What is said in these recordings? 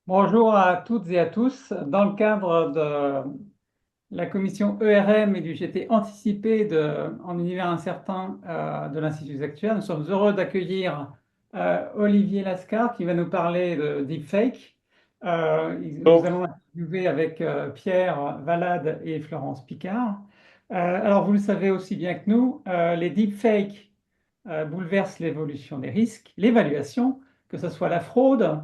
Bonjour à toutes et à tous. Dans le cadre de la commission ERM et du GT anticipé en univers incertain de l'Institut Actuaire, nous sommes heureux d'accueillir Olivier Lascar qui va nous parler de deepfake. Nous Bon, allons interviewer avec Pierre Valade et Florence Picard. Alors, vous le savez aussi bien que nous, les deepfakes bouleversent l'évolution des risques, l'évaluation, que ce soit la fraude,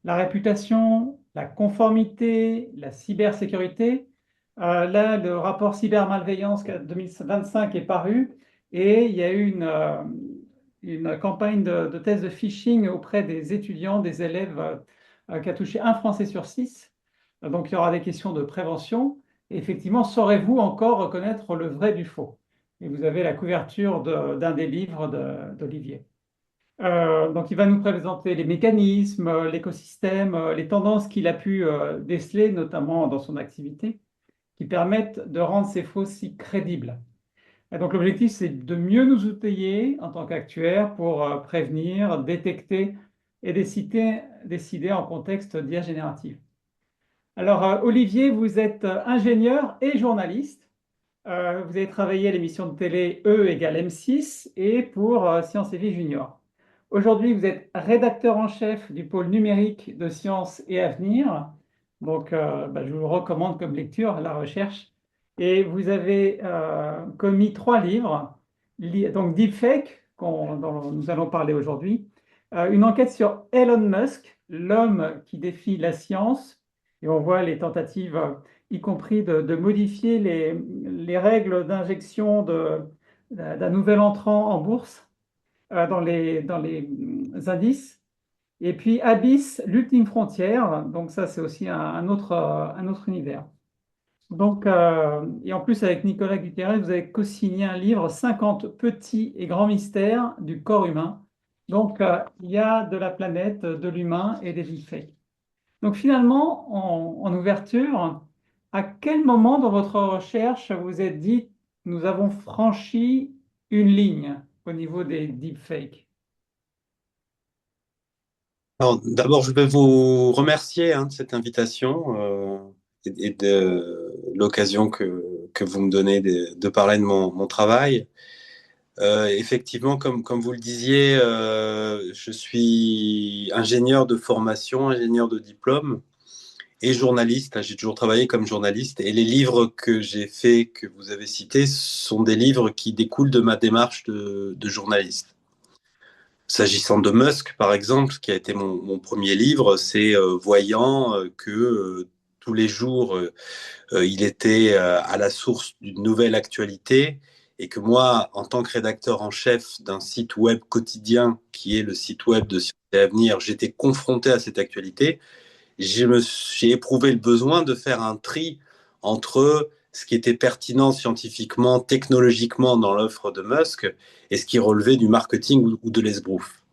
la réputation, la conformité, la cybersécurité. Là, le rapport cybermalveillance 2025 est paru et il y a eu une campagne de tests de phishing auprès des étudiants, des élèves, qui a touché un Français sur six. Donc, il y aura des questions de prévention. Et effectivement, saurez-vous encore reconnaître le vrai du faux? Et vous avez la couverture d'un des livres d'Olivier. Donc, il va nous présenter les mécanismes, l'écosystème, les tendances qu'il a pu déceler, notamment dans son activité, qui permettent de rendre ces faux sites crédibles. Et donc, l'objectif, c'est de mieux nous outiller en tant qu'actuaires pour prévenir, détecter et décider en contexte d'IA générative. Alors, Olivier, vous êtes ingénieur et journaliste. Vous avez travaillé à l'émission de télé E égale M6 et pour Sciences et Vie Junior. Aujourd'hui, vous êtes rédacteur en chef du pôle numérique de Sciences et Avenir. Donc, je vous le recommande comme lecture, la recherche. Et vous avez commis trois livres, donc Deepfake, dont nous allons parler aujourd'hui, une enquête sur Elon Musk, l'homme qui défie la science, et on voit les tentatives y compris de modifier les règles d'injection d'un nouvel entrant en bourse dans les indices. Et puis Abyss, l'ultime frontière, donc ça c'est aussi un autre univers. Donc, et en plus avec Nicolas Gutierrez, vous avez co-signé un livre 50 petits et grands mystères du corps humain. Donc il y a de la planète, de l'humain et des deepfakes. Donc finalement, en ouverture, à quel moment dans votre recherche vous vous êtes dit, nous avons franchi une ligne au niveau des deepfakes? alors, d'abord, je vais vous remercier de cette invitation et de l'occasion que vous me donnez de parler de mon travail. Effectivement, comme vous le disiez, je suis ingénieur de formation, ingénieur de diplôme et journaliste. J'ai toujours travaillé comme journaliste et les livres que j'ai faits, que vous avez cités, sont des livres qui découlent de ma démarche de journaliste. S'agissant de Musk, par exemple, qui a été mon premier livre, c'est voyant que tous les jours, il était à la source d'une nouvelle actualité et que moi, en tant que rédacteur en chef d'un site web quotidien, qui est le site web de Sciences et Avenir, j'étais confronté à cette actualité. J'ai éprouvé le besoin de faire un tri entre ce qui était pertinent scientifiquement, technologiquement dans l'offre de Musk et ce qui relevait du marketing ou de l'esbrouf.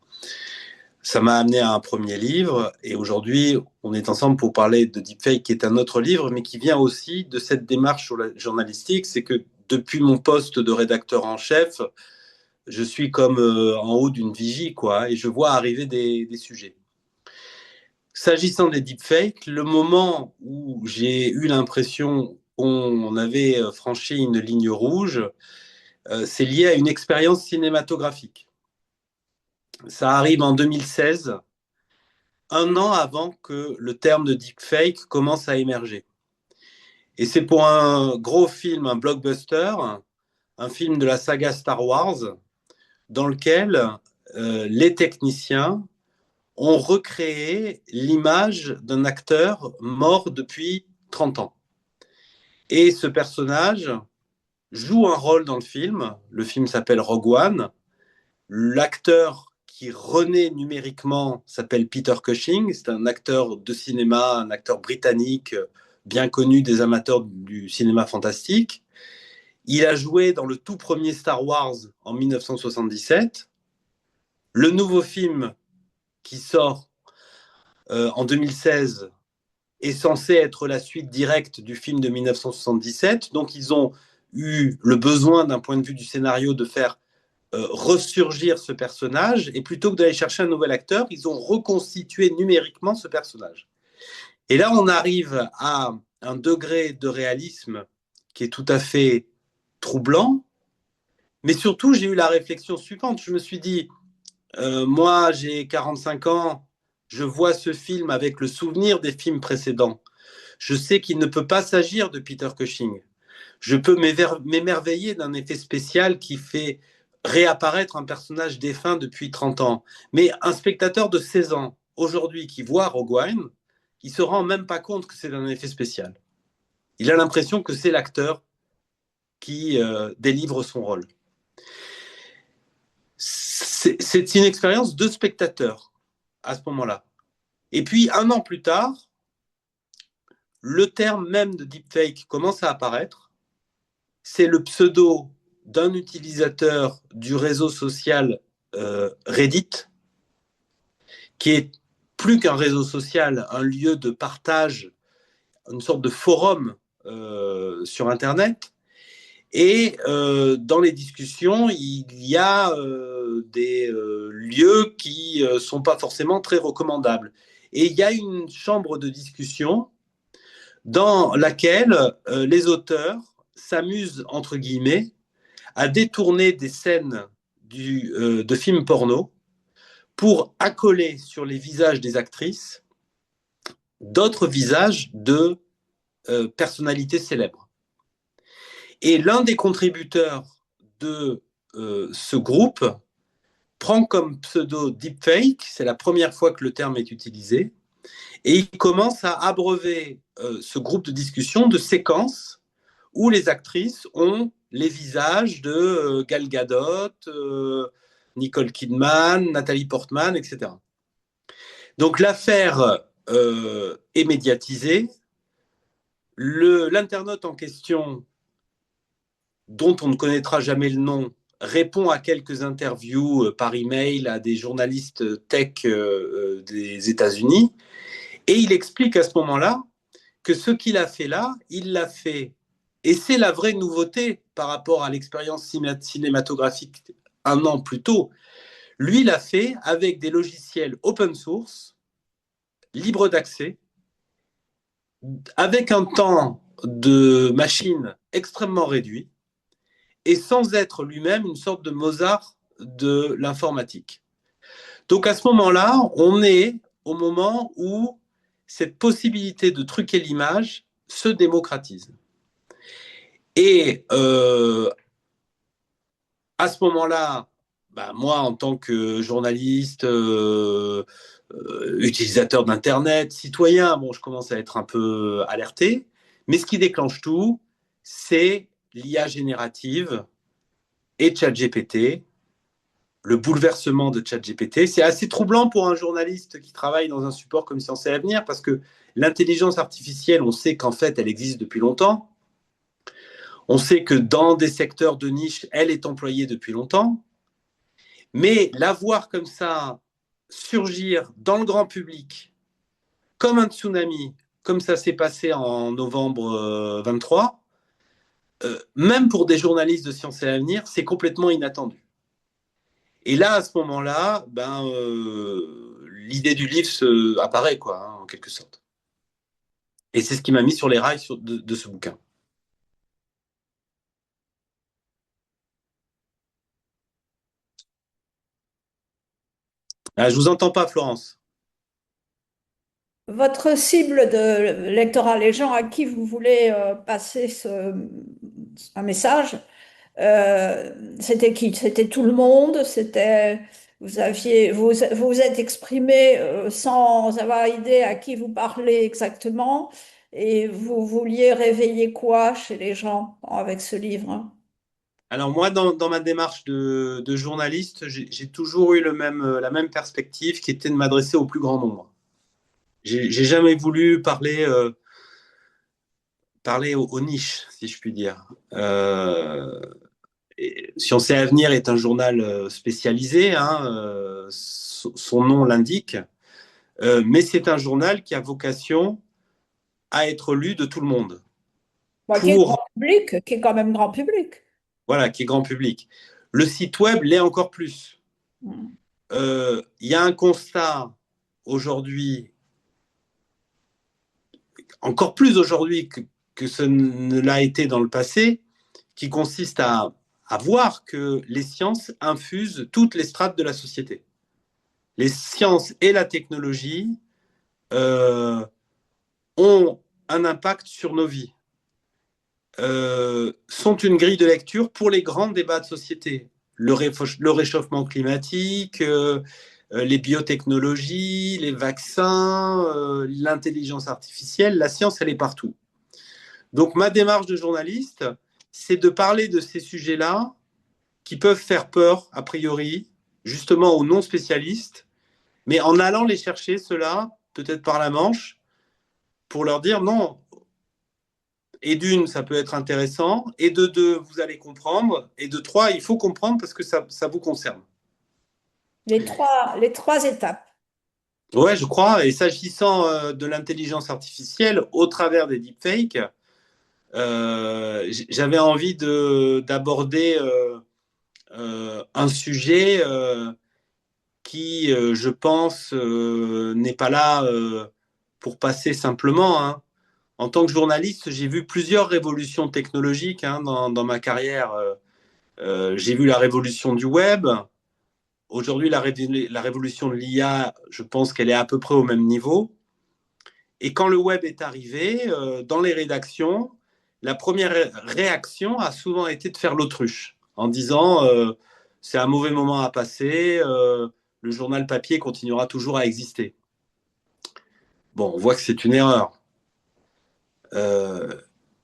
Ça m'a amené à un premier livre et aujourd'hui, on est ensemble pour parler de Deepfake, qui est un autre livre, mais qui vient aussi de cette démarche journalistique. C'est que depuis mon poste de rédacteur en chef, je suis comme en haut d'une vigie, quoi, et je vois arriver des sujets. S'agissant des deepfakes, le moment où j'ai eu l'impression qu'on avait franchi une ligne rouge, c'est lié à une expérience cinématographique. Ça arrive en 2016, un an avant que le terme de deepfake commence à émerger. Et c'est pour un gros film, un blockbuster, un film de la saga Star Wars, dans lequel les techniciens ont recréé l'image d'un acteur mort depuis 30 ans. Et ce personnage joue un rôle dans le film. Le film s'appelle Rogue One. L'acteur qui renaît numériquement s'appelle Peter Cushing. C'est un acteur de cinéma, un acteur britannique bien connu des amateurs du cinéma fantastique. Il a joué dans le tout premier Star Wars en 1977. Le nouveau film qui sort en 2016 est censé être la suite directe du film de 1977. Donc ils ont eu le besoin, d'un point de vue du scénario, de faire ressurgir ce personnage. Et plutôt que d'aller chercher un nouvel acteur, ils ont reconstitué numériquement ce personnage. Et là, on arrive à un degré de réalisme qui est tout à fait troublant. Mais surtout, j'ai eu la réflexion suivante. Je me suis dit, moi, j'ai 45 ans, je vois ce film avec le souvenir des films précédents. Je sais qu'il ne peut pas s'agir de Peter Cushing. Je peux m'émerveiller d'un effet spécial qui fait réapparaître un personnage défunt depuis 30 ans. Mais un spectateur de 16 ans, aujourd'hui, qui voit Rogue One, il ne se rend même pas compte que c'est un effet spécial. Il a l'impression que c'est l'acteur qui délivre son rôle. C'est une expérience de spectateur à ce moment-là. Et puis, un an plus tard, le terme même de deepfake commence à apparaître. C'est le pseudo d'un utilisateur du réseau social Reddit, qui est plus qu'un réseau social, un lieu de partage, une sorte de forum sur Internet. Et dans les discussions, il y a des lieux qui ne sont pas forcément très recommandables. Et il y a une chambre de discussion dans laquelle les auteurs s'amusent, entre guillemets, à détourner des scènes de films porno pour accoler sur les visages des actrices d'autres visages de personnalités célèbres. Et l'un des contributeurs de ce groupe prend comme pseudo deepfake, c'est la première fois que le terme est utilisé, et il commence à abreuver ce groupe de discussion de séquences où les actrices ont les visages de Gal Gadot, Nicole Kidman, Nathalie Portman, etc. Donc l'affaire est médiatisée. L'internaute en question, dont on ne connaîtra jamais le nom, répond à quelques interviews par email à des journalistes tech des États-Unis, et il explique à ce moment-là que ce qu'il a fait là, il l'a fait, et c'est la vraie nouveauté par rapport à l'expérience cinématographique un an plus tôt, lui l'a fait avec des logiciels open source, libres d'accès, avec un temps de machine extrêmement réduit, et sans être lui-même une sorte de Mozart de l'informatique. Donc à ce moment-là, on est au moment où cette possibilité de truquer l'image se démocratise. Et à ce moment-là, bah, moi, en tant que journaliste, utilisateur d'Internet, citoyen, bon, je commence à être un peu alerté. Mais ce qui déclenche tout, c'est l'IA générative et ChatGPT, le bouleversement de ChatGPT. C'est assez troublant pour un journaliste qui travaille dans un support comme Sciences et Avenir, parce que l'intelligence artificielle, on sait qu'en fait, elle existe depuis longtemps. On sait que dans des secteurs de niche, elle est employée depuis longtemps. Mais la voir comme ça surgir dans le grand public, comme un tsunami, comme ça s'est passé en novembre 23, même pour des journalistes de Sciences et Avenir, c'est complètement inattendu. Et là, à ce moment-là, l'idée du livre apparaît, quoi, hein, en quelque sorte. Et c'est ce qui m'a mis sur les rails de ce bouquin. Ah, je vous entends pas, Florence. Votre cible de lectorat, les gens à qui vous voulez passer un message, c'était qui? C'était tout le monde? Vous vous êtes exprimé sans avoir idée à qui vous parlez exactement, et vous vouliez réveiller quoi chez les gens avec ce livre? Alors moi, dans ma démarche de journaliste, j'ai toujours eu la même perspective qui était de m'adresser au plus grand nombre. J'ai jamais voulu parler aux niches, si je puis dire. Sciences et Avenir est un journal spécialisé, hein, son nom l'indique, mais c'est un journal qui a vocation à être lu de tout le monde, Moi, qui est grand pour, public, qui est quand même grand public. voilà, qui est grand public. Le site web l'est encore plus. Mm. Il y a un constat aujourd'hui encore plus aujourd'hui que ce ne l'a été dans le passé, qui consiste à voir que les sciences infusent toutes les strates de la société. Les sciences et la technologie ont un impact sur nos vies, sont une grille de lecture pour les grands débats de société. Le réchauffement climatique, les biotechnologies, les vaccins, l'intelligence artificielle, la science, elle est partout. Donc ma démarche de journaliste, c'est de parler de ces sujets-là qui peuvent faire peur, a priori, justement aux non-spécialistes, mais en allant les chercher, ceux-là, peut-être par la Manche, pour leur dire non. Et d'une, ça peut être intéressant, et de deux, vous allez comprendre, et de trois, il faut comprendre parce que ça vous concerne. Les trois étapes. Ouais, je crois. Et s'agissant de l'intelligence artificielle, au travers des deepfakes, j'avais envie d'aborder un sujet qui, je pense, n'est pas là pour passer simplement, hein. En tant que journaliste, j'ai vu plusieurs révolutions technologiques hein, dans ma carrière. J'ai vu la révolution du web. Aujourd'hui, la révolution de l'IA, je pense qu'elle est à peu près au même niveau. Et quand le web est arrivé, dans les rédactions, la première réaction a souvent été de faire l'autruche en disant c'est un mauvais moment à passer, le journal papier continuera toujours à exister. Bon, on voit que c'est une erreur.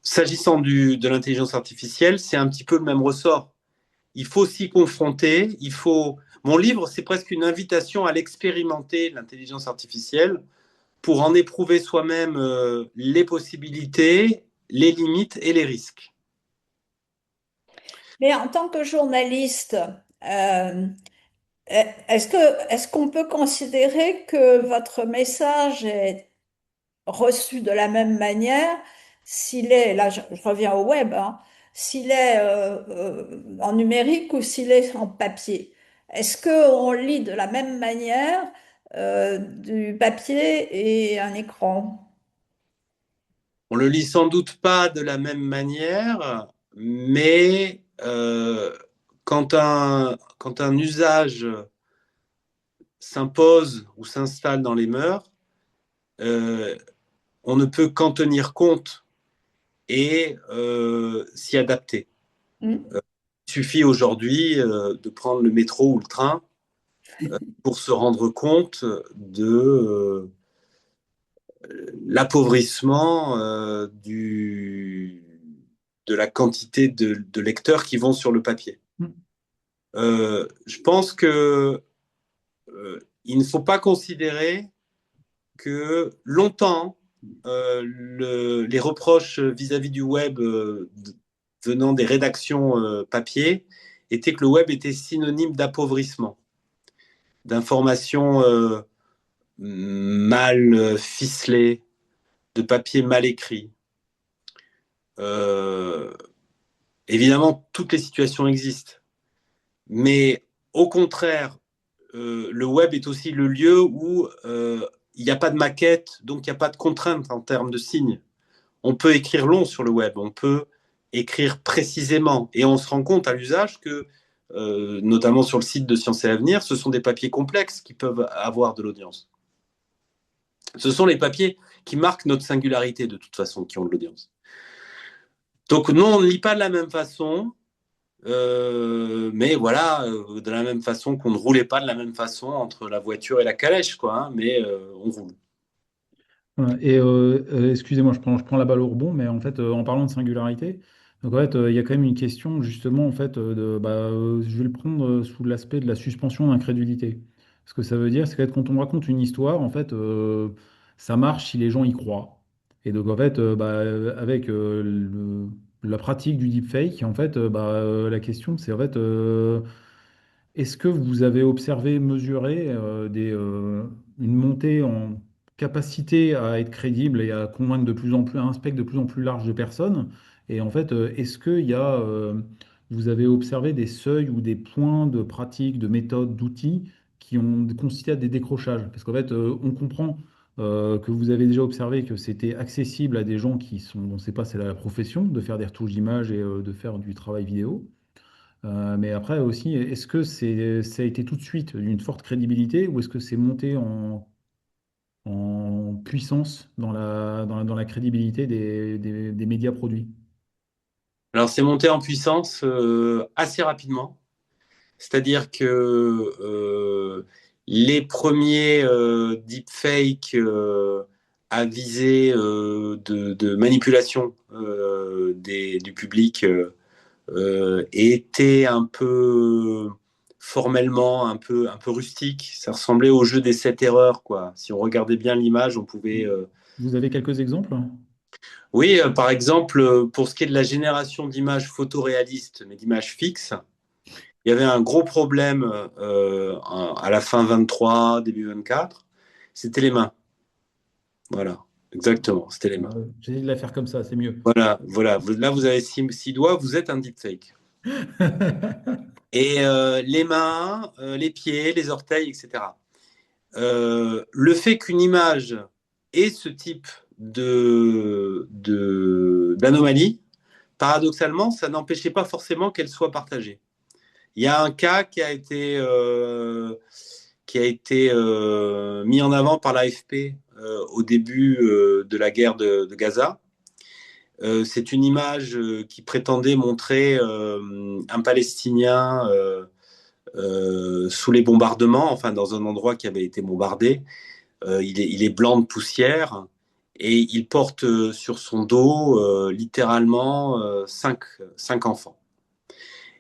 S'agissant de l'intelligence artificielle, c'est un petit peu le même ressort. Il faut s'y confronter. Mon livre, c'est presque une invitation à l'expérimenter, l'intelligence artificielle, pour en éprouver soi-même les possibilités, les limites et les risques. Mais en tant que journaliste, euh, est-ce qu'on peut considérer que votre message est reçu de la même manière s'il est, là je reviens au web, hein, s'il est en numérique ou s'il est en papier? Est-ce qu'on lit de la même manière du papier et un écran? On le lit sans doute pas de la même manière, mais quand un usage s'impose ou s'installe dans les mœurs, euh, on ne peut qu'en tenir compte et s'y adapter. Hmm. Il suffit aujourd'hui de prendre le métro ou le train pour se rendre compte l'appauvrissement de la quantité de lecteurs qui vont sur le papier. Je pense que il ne faut pas considérer que longtemps les reproches vis-à-vis du web venant des rédactions papier étaient que le web était synonyme d'appauvrissement, d'informations mal ficelées, de papier mal écrit. Euh, Évidemment, toutes les situations existent, mais au contraire, le web est aussi le lieu où il n'y a pas de maquette, donc il n'y a pas de contrainte en termes de signes. On peut écrire long sur le web, on peut écrire précisément, et on se rend compte à l'usage que, notamment sur le site de Sciences et Avenir, ce sont des papiers complexes qui peuvent avoir de l'audience. Ce sont les papiers qui marquent notre singularité de toute façon, qui ont de l'audience. Donc non, on ne lit pas de la même façon, mais voilà, de la même façon qu'on ne roulait pas de la même façon entre la voiture et la calèche, quoi, hein, mais on roule. Voilà. Et excusez-moi, je prends la balle au rebond, mais en fait, en parlant de singularité, donc en fait, il y a quand même une question justement, en fait, je vais le prendre sous l'aspect de la suspension d'incrédulité. Ce que ça veut dire, c'est que quand on raconte une histoire, en fait, ça marche si les gens y croient. Et donc, en fait, avec la pratique du deepfake, en fait, la question, c'est en fait, est-ce que vous avez observé, mesuré une montée en capacité à être crédible et à convaincre de plus en plus, un spectre de plus en plus large de personnes? Et en fait, est-ce que vous avez observé des seuils ou des points de pratique, de méthodes, d'outils qui ont constitué à des décrochages? Parce qu'en fait, on comprend que vous avez déjà observé que c'était accessible à des gens qui sont, on ne sait pas, c'est la profession de faire des retouches d'image et de faire du travail vidéo. Mais après aussi, est-ce que ça a été tout de suite d'une forte crédibilité ou est-ce que c'est monté en puissance dans la crédibilité des médias produits? Alors, c'est monté en puissance assez rapidement. C'est-à-dire que les premiers deepfakes à visée de manipulation du public étaient un peu formellement un peu rustiques. Ça ressemblait au jeu des 7 erreurs, quoi. Si on regardait bien l'image, on pouvait Vous avez quelques exemples? oui, par exemple, pour ce qui est de la génération d'images photoréalistes, mais d'images fixes, il y avait un gros problème à la fin 23, début 24, c'était les mains. Voilà, exactement, c'était les mains. J'essaie de la faire comme ça, c'est mieux. Voilà, voilà. Là, vous avez six doigts, vous êtes un deepfake. Et les mains, les pieds, les orteils, etc. Le fait qu'une image ait ce type d'anomalie, paradoxalement, ça n'empêchait pas forcément qu'elle soit partagée. Il y a un cas qui a été mis en avant par l'AFP au début de la guerre de Gaza. C'est une image qui prétendait montrer un Palestinien sous les bombardements, enfin dans un endroit qui avait été bombardé. Il est blanc de poussière et il porte sur son dos littéralement cinq enfants.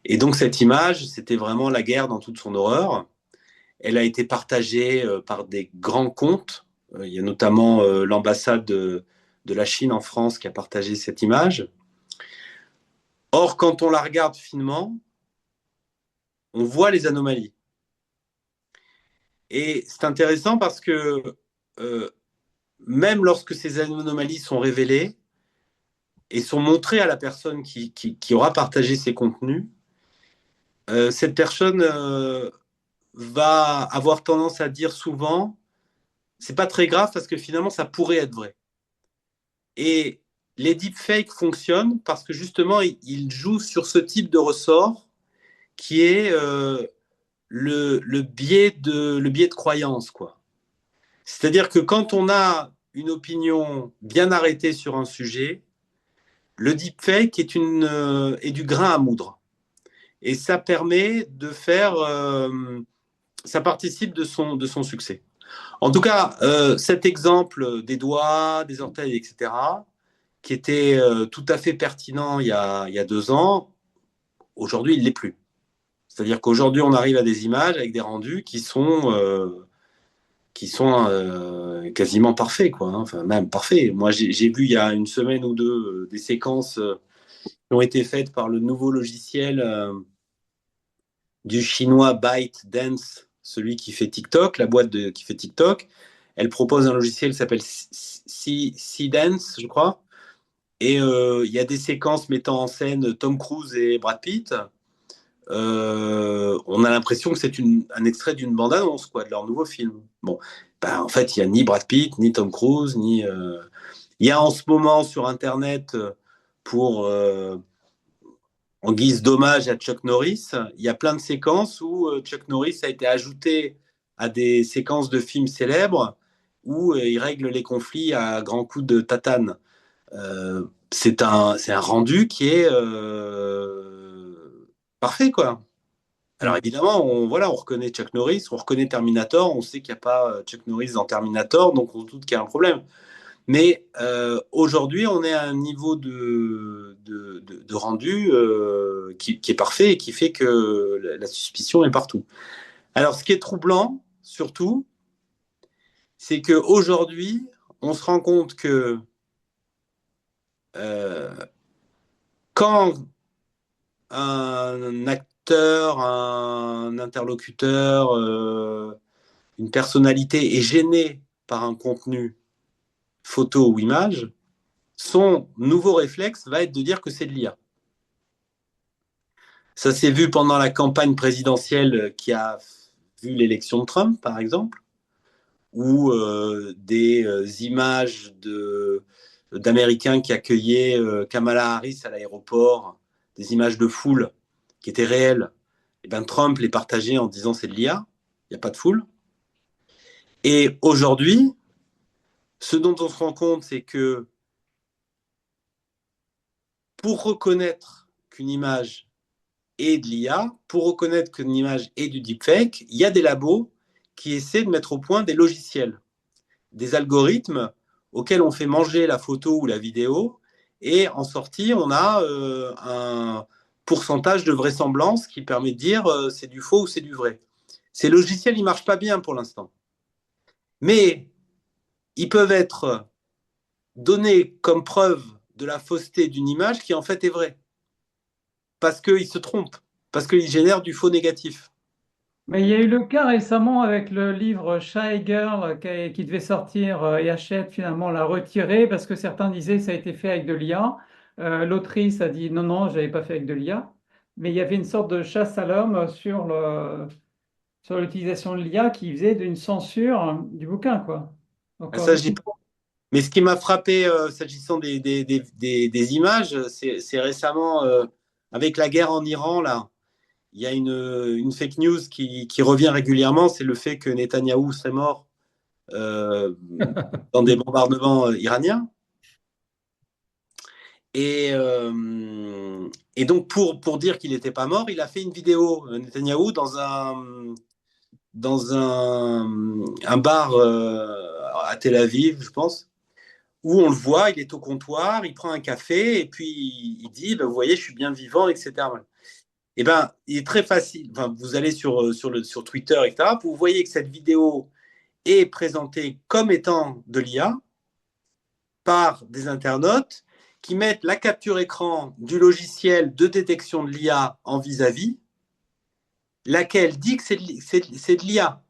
Et donc cette image, c'était vraiment la guerre dans toute son horreur. Elle a été partagée par des grands comptes. Il y a notamment l'ambassade de la Chine en France qui a partagé cette image. Or, quand on la regarde finement, on voit les anomalies. Et c'est intéressant parce que même lorsque ces anomalies sont révélées et sont montrées à la personne qui aura partagé ces contenus, cette personne va avoir tendance à dire souvent c'est pas très grave parce que finalement ça pourrait être vrai. Et les deepfakes fonctionnent parce que justement ils jouent sur ce type de ressort qui est le biais de croyance, quoi. C'est-à-dire que quand on a une opinion bien arrêtée sur un sujet, le deepfake est du grain à moudre. Et ça permet de faire, ça participe de son succès. En tout cas, cet exemple des doigts, des orteils, etc., qui était tout à fait pertinent il y a 2 ans, aujourd'hui, il ne l'est plus. C'est-à-dire qu'aujourd'hui, on arrive à des images avec des rendus qui sont quasiment parfaits, quoi, hein. Enfin, même parfaits. Moi, j'ai vu il y a une semaine ou deux des séquences qui ont été faites par le nouveau logiciel du chinois ByteDance, celui qui fait TikTok, la boîte qui fait TikTok. Elle propose un logiciel qui s'appelle Seedance, je crois. Et il y a des séquences mettant en scène Tom Cruise et Brad Pitt. On a l'impression que c'est un extrait d'une bande-annonce, quoi, de leur nouveau film. Bon, ben, en fait, il n'y a ni Brad Pitt, ni Tom Cruise, ni. Il y a en ce moment sur Internet, pour, en guise d'hommage à Chuck Norris, il y a plein de séquences où Chuck Norris a été ajouté à des séquences de films célèbres où il règle les conflits à grands coups de tatane. C'est un rendu qui est parfait, quoi. Alors évidemment, on reconnaît Chuck Norris, on reconnaît Terminator, on sait qu'il n'y a pas Chuck Norris dans Terminator, donc on se doute qu'il y a un problème. Mais aujourd'hui, on est à un niveau de rendu qui est parfait et qui fait que la suspicion est partout. Alors ce qui est troublant, surtout, c'est qu'aujourd'hui, on se rend compte que quand un acteur, un interlocuteur, une personnalité est gêné par un contenu photo ou image, son nouveau réflexe va être de dire que c'est de l'IA. Ça s'est vu pendant la campagne présidentielle qui a vu l'élection de Trump, par exemple, ou des images d'Américains qui accueillaient Kamala Harris à l'aéroport, des images de foule qui étaient réelles, et ben Trump les partageait en disant c'est de l'IA, il n'y a pas de foule. Et aujourd'hui, ce dont on se rend compte, c'est que pour reconnaître qu'une image est de l'IA, pour reconnaître qu'une image est du deepfake, il y a des labos qui essaient de mettre au point des logiciels, des algorithmes auxquels on fait manger la photo ou la vidéo, et en sortie, on a un pourcentage de vraisemblance qui permet de dire c'est du faux ou c'est du vrai. Ces logiciels, ils ne marchent pas bien pour l'instant. Mais ils peuvent être donnés comme preuve de la fausseté d'une image qui en fait est vraie. Parce qu'ils se trompent, parce qu'ils génèrent du faux négatif. Mais il y a eu le cas récemment avec le livre Shy Girl qui devait sortir et Hachette finalement l'a retiré parce que certains disaient que ça a été fait avec de l'IA. L'autrice a dit non, non, je n'avais pas fait avec de l'IA. Mais il y avait une sorte de chasse à l'homme sur l'utilisation de l'IA qui faisait d'une censure du bouquin, quoi. Donc, Ça, mais ce qui m'a frappé s'agissant des images, c'est récemment, avec la guerre en Iran, là, il y a une fake news qui revient régulièrement, c'est le fait que Netanyahou serait mort euh, dans des bombardements iraniens. Et donc, pour dire qu'il n'était pas mort, il a fait une vidéo, Netanyahou, dans un bar à Tel Aviv, je pense, où on le voit, il est au comptoir, il prend un café, et puis il dit, ben, vous voyez, je suis bien vivant, etc. Eh ben, il est très facile. Enfin, vous allez sur Twitter, etc. Vous voyez que cette vidéo est présentée comme étant de l'IA par des internautes qui mettent la capture écran du logiciel de détection de l'IA en vis-à-vis, laquelle dit que c'est de l'IA.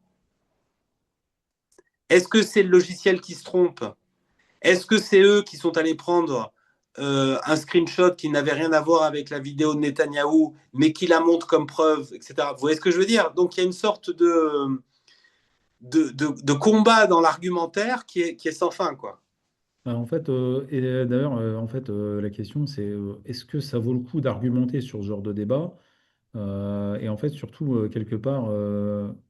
Est-ce que c'est le logiciel qui se trompe? Est-ce que c'est eux qui sont allés prendre un screenshot qui n'avait rien à voir avec la vidéo de Netanyahou, mais qui la montre comme preuve, etc. Vous voyez ce que je veux dire? Donc il y a une sorte de combat dans l'argumentaire qui est sans fin, quoi. En fait, et d'ailleurs, en fait, la question c'est est-ce que ça vaut le coup d'argumenter sur ce genre de débat? Et en fait, surtout, quelque part,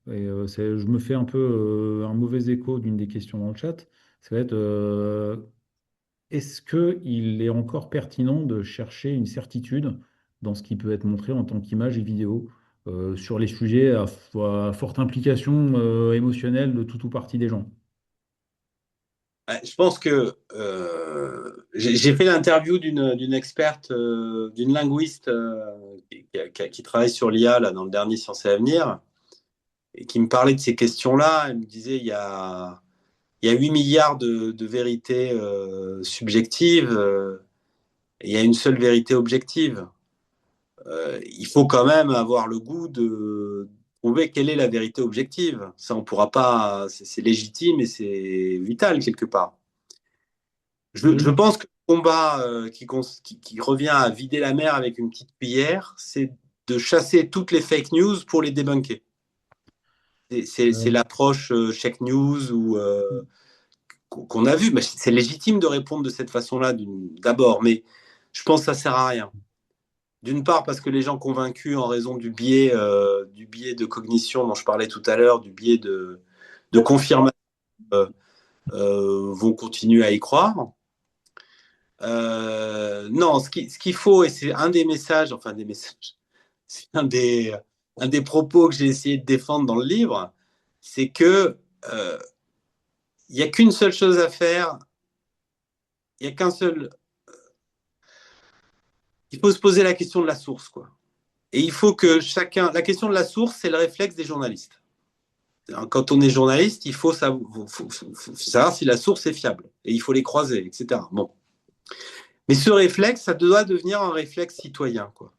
je me fais un peu un mauvais écho d'une des questions dans le chat. Ça va être est-ce qu'il est encore pertinent de chercher une certitude dans ce qui peut être montré en tant qu'image et vidéo sur les sujets à forte implication émotionnelle de tout ou partie des gens? Je pense que j'ai fait l'interview d'une experte, d'une linguiste qui travaille sur l'IA là, dans le dernier Sciences et Avenir, et qui me parlait de ces questions-là. Elle me disait il y a 8 milliards de vérités subjectives et il y a une seule vérité objective. Il faut quand même avoir le goût de trouver quelle est la vérité objective. Ça, on pourra pas, c'est légitime et c'est vital quelque part. Je Oui. pense que le combat qui revient à vider la mer avec une petite cuillère, c'est de chasser toutes les fake news pour les débunker. C'est Euh, l'approche fake news qu'on a vue. Mais c'est légitime de répondre de cette façon-là d'abord, mais je pense que ça sert à rien. D'une part, parce que les gens convaincus en raison du biais de cognition dont je parlais tout à l'heure, du biais de confirmation, vont continuer à y croire. Non, ce qu'il faut, et c'est un des messages, enfin des messages, c'est un des propos que j'ai essayé de défendre dans le livre, c'est que il n'y a qu'une seule chose à faire, il n'y a qu'un seul. Il faut se poser la question de la source, quoi. Et il faut que chacun. La question de la source, c'est le réflexe des journalistes. Quand on est journaliste, il faut savoir si la source est fiable. Et il faut les croiser, etc. Bon. Mais ce réflexe, ça doit devenir un réflexe citoyen, quoi.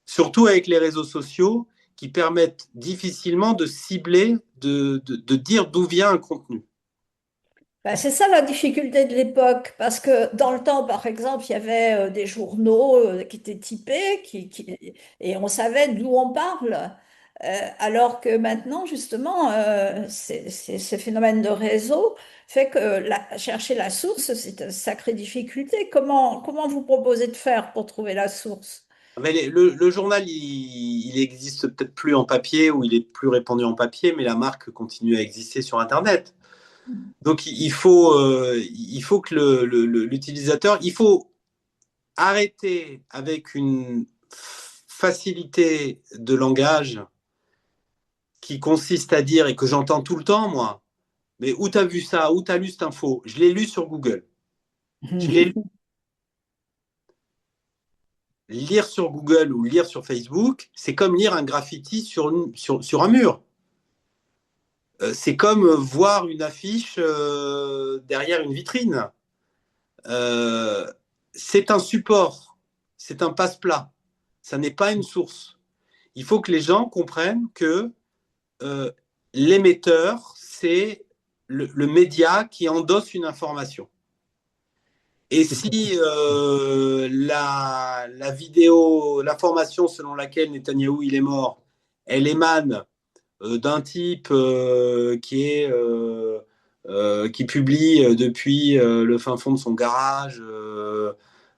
Surtout avec les réseaux sociaux qui permettent difficilement de cibler, de dire d'où vient un contenu. Ben, c'est ça la difficulté de l'époque, parce que dans le temps, par exemple, il y avait des journaux qui étaient typés et on savait d'où on parle. Alors que maintenant, justement, ces phénomènes de réseau fait que chercher la source, c'est une sacrée difficulté. Comment vous proposez de faire pour trouver la source? Mais le journal, il existe peut-être plus en papier ou il est plus répandu en papier, mais la marque continue à exister sur Internet. Donc il faut que l'utilisateur, il faut arrêter avec une facilité de langage qui consiste à dire, et que j'entends tout le temps, moi, mais où t'as vu ça? Où t'as lu cette info? Je l'ai lu sur Google. Je l'ai lu. Lire sur Google ou lire sur Facebook, c'est comme lire un graffiti sur un mur. C'est comme voir une affiche derrière une vitrine. Euh, c'est un support, c'est un passe-plat. Ça n'est pas une source. Il faut que les gens comprennent que euh, l'émetteur, c'est le média qui endosse une information. Et si la vidéo, l'information selon laquelle Netanyahou il est mort, elle émane d'un type qui publie depuis le fin fond de son garage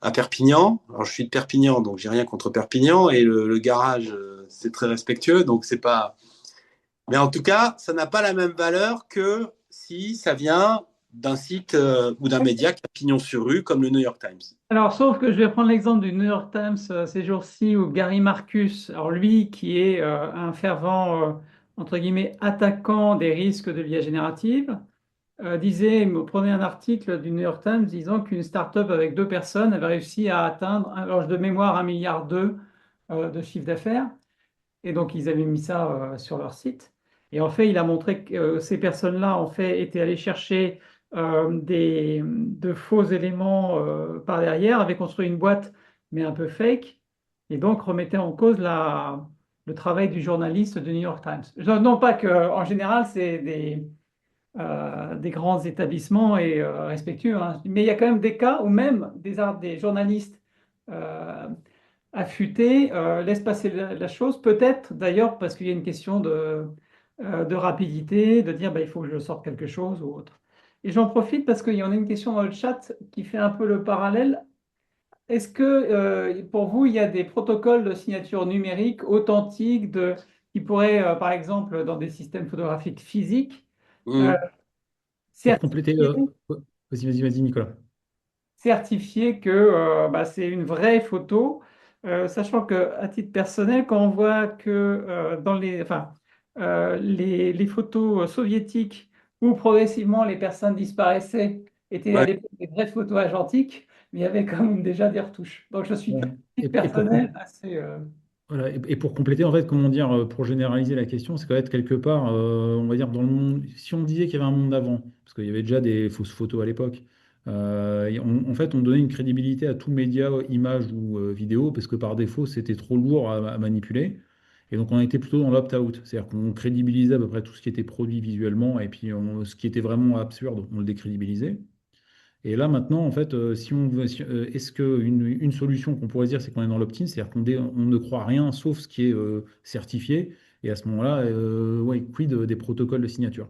à Perpignan. Alors je suis de Perpignan, donc j'ai rien contre Perpignan et le garage c'est très respectueux, donc c'est pas. Mais en tout cas, ça n'a pas la même valeur que si ça vient d'un site ou d'un média qui a pignon sur rue, comme le New York Times. Alors, sauf que je vais prendre l'exemple du New York Times ces jours-ci où Gary Marcus, alors lui qui est un fervent, entre guillemets, attaquant des risques de l'IA générative, prenait un article du New York Times disant qu'une start-up avec 2 personnes avait réussi à atteindre, alors de mémoire, 1,2 milliard de chiffre d'affaires. Et donc, ils avaient mis ça sur leur site. Et en fait, il a montré que ces personnes-là, en fait, étaient allées chercher de faux éléments par derrière, avaient construit une boîte, mais un peu fake, et donc remettaient en cause le travail du journaliste du New York Times. Non pas qu'en général, c'est des grands établissements et respectueux, hein. Mais il y a quand même des cas où même des journalistes euh, affûtés laissent passer la chose, peut-être d'ailleurs parce qu'il y a une question de rapidité, de dire bah, il faut que je sorte quelque chose ou autre. Et j'en profite parce qu'il y en a une question dans le chat qui fait un peu le parallèle. Est-ce que pour vous, il y a des protocoles de signature numérique authentiques qui pourraient, par exemple, dans des systèmes photographiques physiques, euh, Mmh. Pour compléter, certifier vas-y, Nicolas. certifier que bah, c'est une vraie photo, sachant que à titre personnel, quand on voit que les photos soviétiques où progressivement les personnes disparaissaient étaient à Ouais. l'époque des vraies photos argentiques, mais il y avait quand même déjà des retouches. Donc je suis, à Ouais. titre Et pour, com- personnel, assez. Voilà, et pour compléter, en fait, comment dire, pour généraliser la question, c'est qu'en fait, quelque part, on va dire, dans le monde, si on disait qu'il y avait un monde d'avant, parce qu'il y avait déjà des fausses photos à l'époque, en fait, on donnait une crédibilité à tout média, image ou vidéo, parce que par défaut, c'était trop lourd à manipuler. Et donc, on était plutôt dans l'opt-out, c'est-à-dire qu'on crédibilisait à peu près tout ce qui était produit visuellement, et puis ce qui était vraiment absurde, on le décrédibilisait. Et là, maintenant, en fait, si on veut, est-ce qu'une solution qu'on pourrait dire, c'est qu'on est dans l'opt-in, c'est-à-dire on ne croit rien sauf ce qui est certifié. Et à ce moment-là, ouais, quid des protocoles de signature?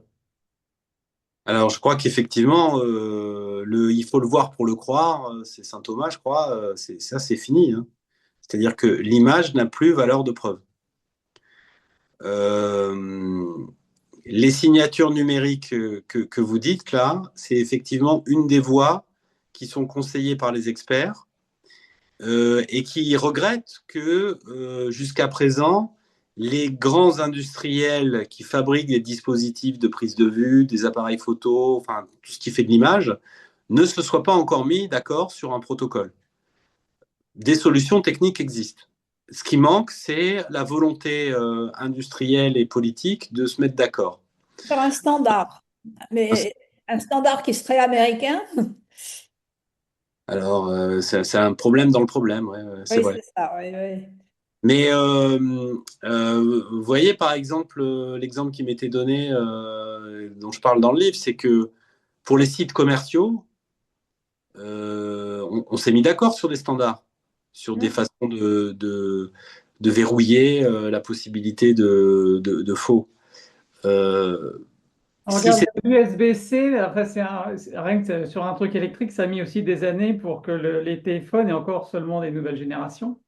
Alors, je crois qu'effectivement, il faut le voir pour le croire, c'est saint Thomas, je crois, ça, c'est fini, hein. C'est-à-dire que l'image n'a plus valeur de preuve. Euh, les signatures numériques que vous dites là, c'est effectivement une des voies qui sont conseillées par les experts et qui regrettent que jusqu'à présent, les grands industriels qui fabriquent des dispositifs de prise de vue, des appareils photo, enfin tout ce qui fait de l'image, ne se soient pas encore mis d'accord sur un protocole. Des solutions techniques existent. Ce qui manque, c'est la volonté industrielle et politique de se mettre d'accord. Faire un standard, mais un standard qui serait américain. Alors, c'est un problème dans le problème, ouais, c'est Oui, vrai. c'est ça. Oui, oui. Mais vous voyez, par exemple, l'exemple qui m'était donné, dont je parle dans le livre, c'est que pour les sites commerciaux, on s'est mis d'accord sur des standards, sur des façons verrouiller la possibilité de faux. On Si regarde c'est l'USB-C, enfin, rien que sur un truc électrique, ça a mis aussi des années pour que les téléphones aient encore seulement des nouvelles générations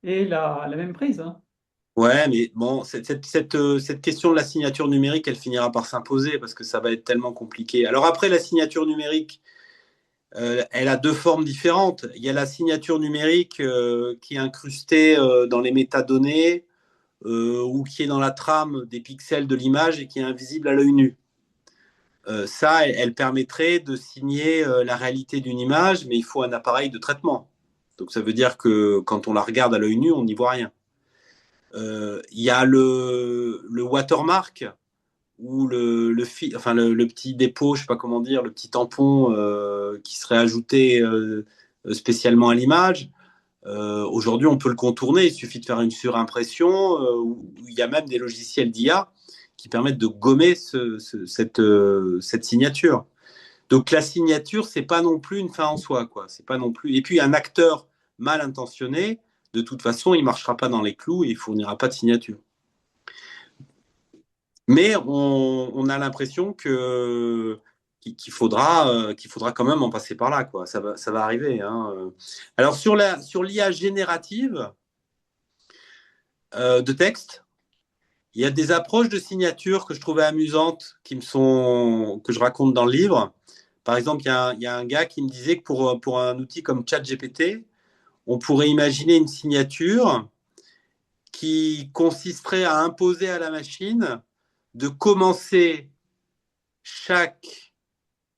et la même prise, hein. Ouais, mais bon, cette question de la signature numérique, elle finira par s'imposer parce que ça va être tellement compliqué. Alors après, la signature numérique, elle a deux formes différentes. Il y a la signature numérique qui est incrustée dans les métadonnées ou qui est dans la trame des pixels de l'image et qui est invisible à l'œil nu. Ça, elle permettrait de signer la réalité d'une image, mais il faut un appareil de traitement. Donc ça veut dire que quand on la regarde à l'œil nu, on n'y voit rien. Il y a le watermark ou le petit dépôt, je sais pas comment dire, le petit tampon qui serait ajouté spécialement à l'image. Aujourd'hui, on peut le contourner. Il suffit de faire une surimpression où il y a même des logiciels d'IA qui permettent de gommer cette signature. Donc la signature, c'est pas non plus une fin en soi, quoi. C'est pas non plus. Et puis un acteur mal intentionné, de toute façon, il marchera pas dans les clous et il fournira pas de signature. Mais on a l'impression qu'il faudra quand même en passer par là, quoi. Ça va arriver, hein. Alors sur l'IA générative de texte, il y a des approches de signature que je trouvais amusantes, que je raconte dans le livre. Par exemple, il y a un gars qui me disait que pour un outil comme ChatGPT, on pourrait imaginer une signature qui consisterait à imposer à la machine de commencer chaque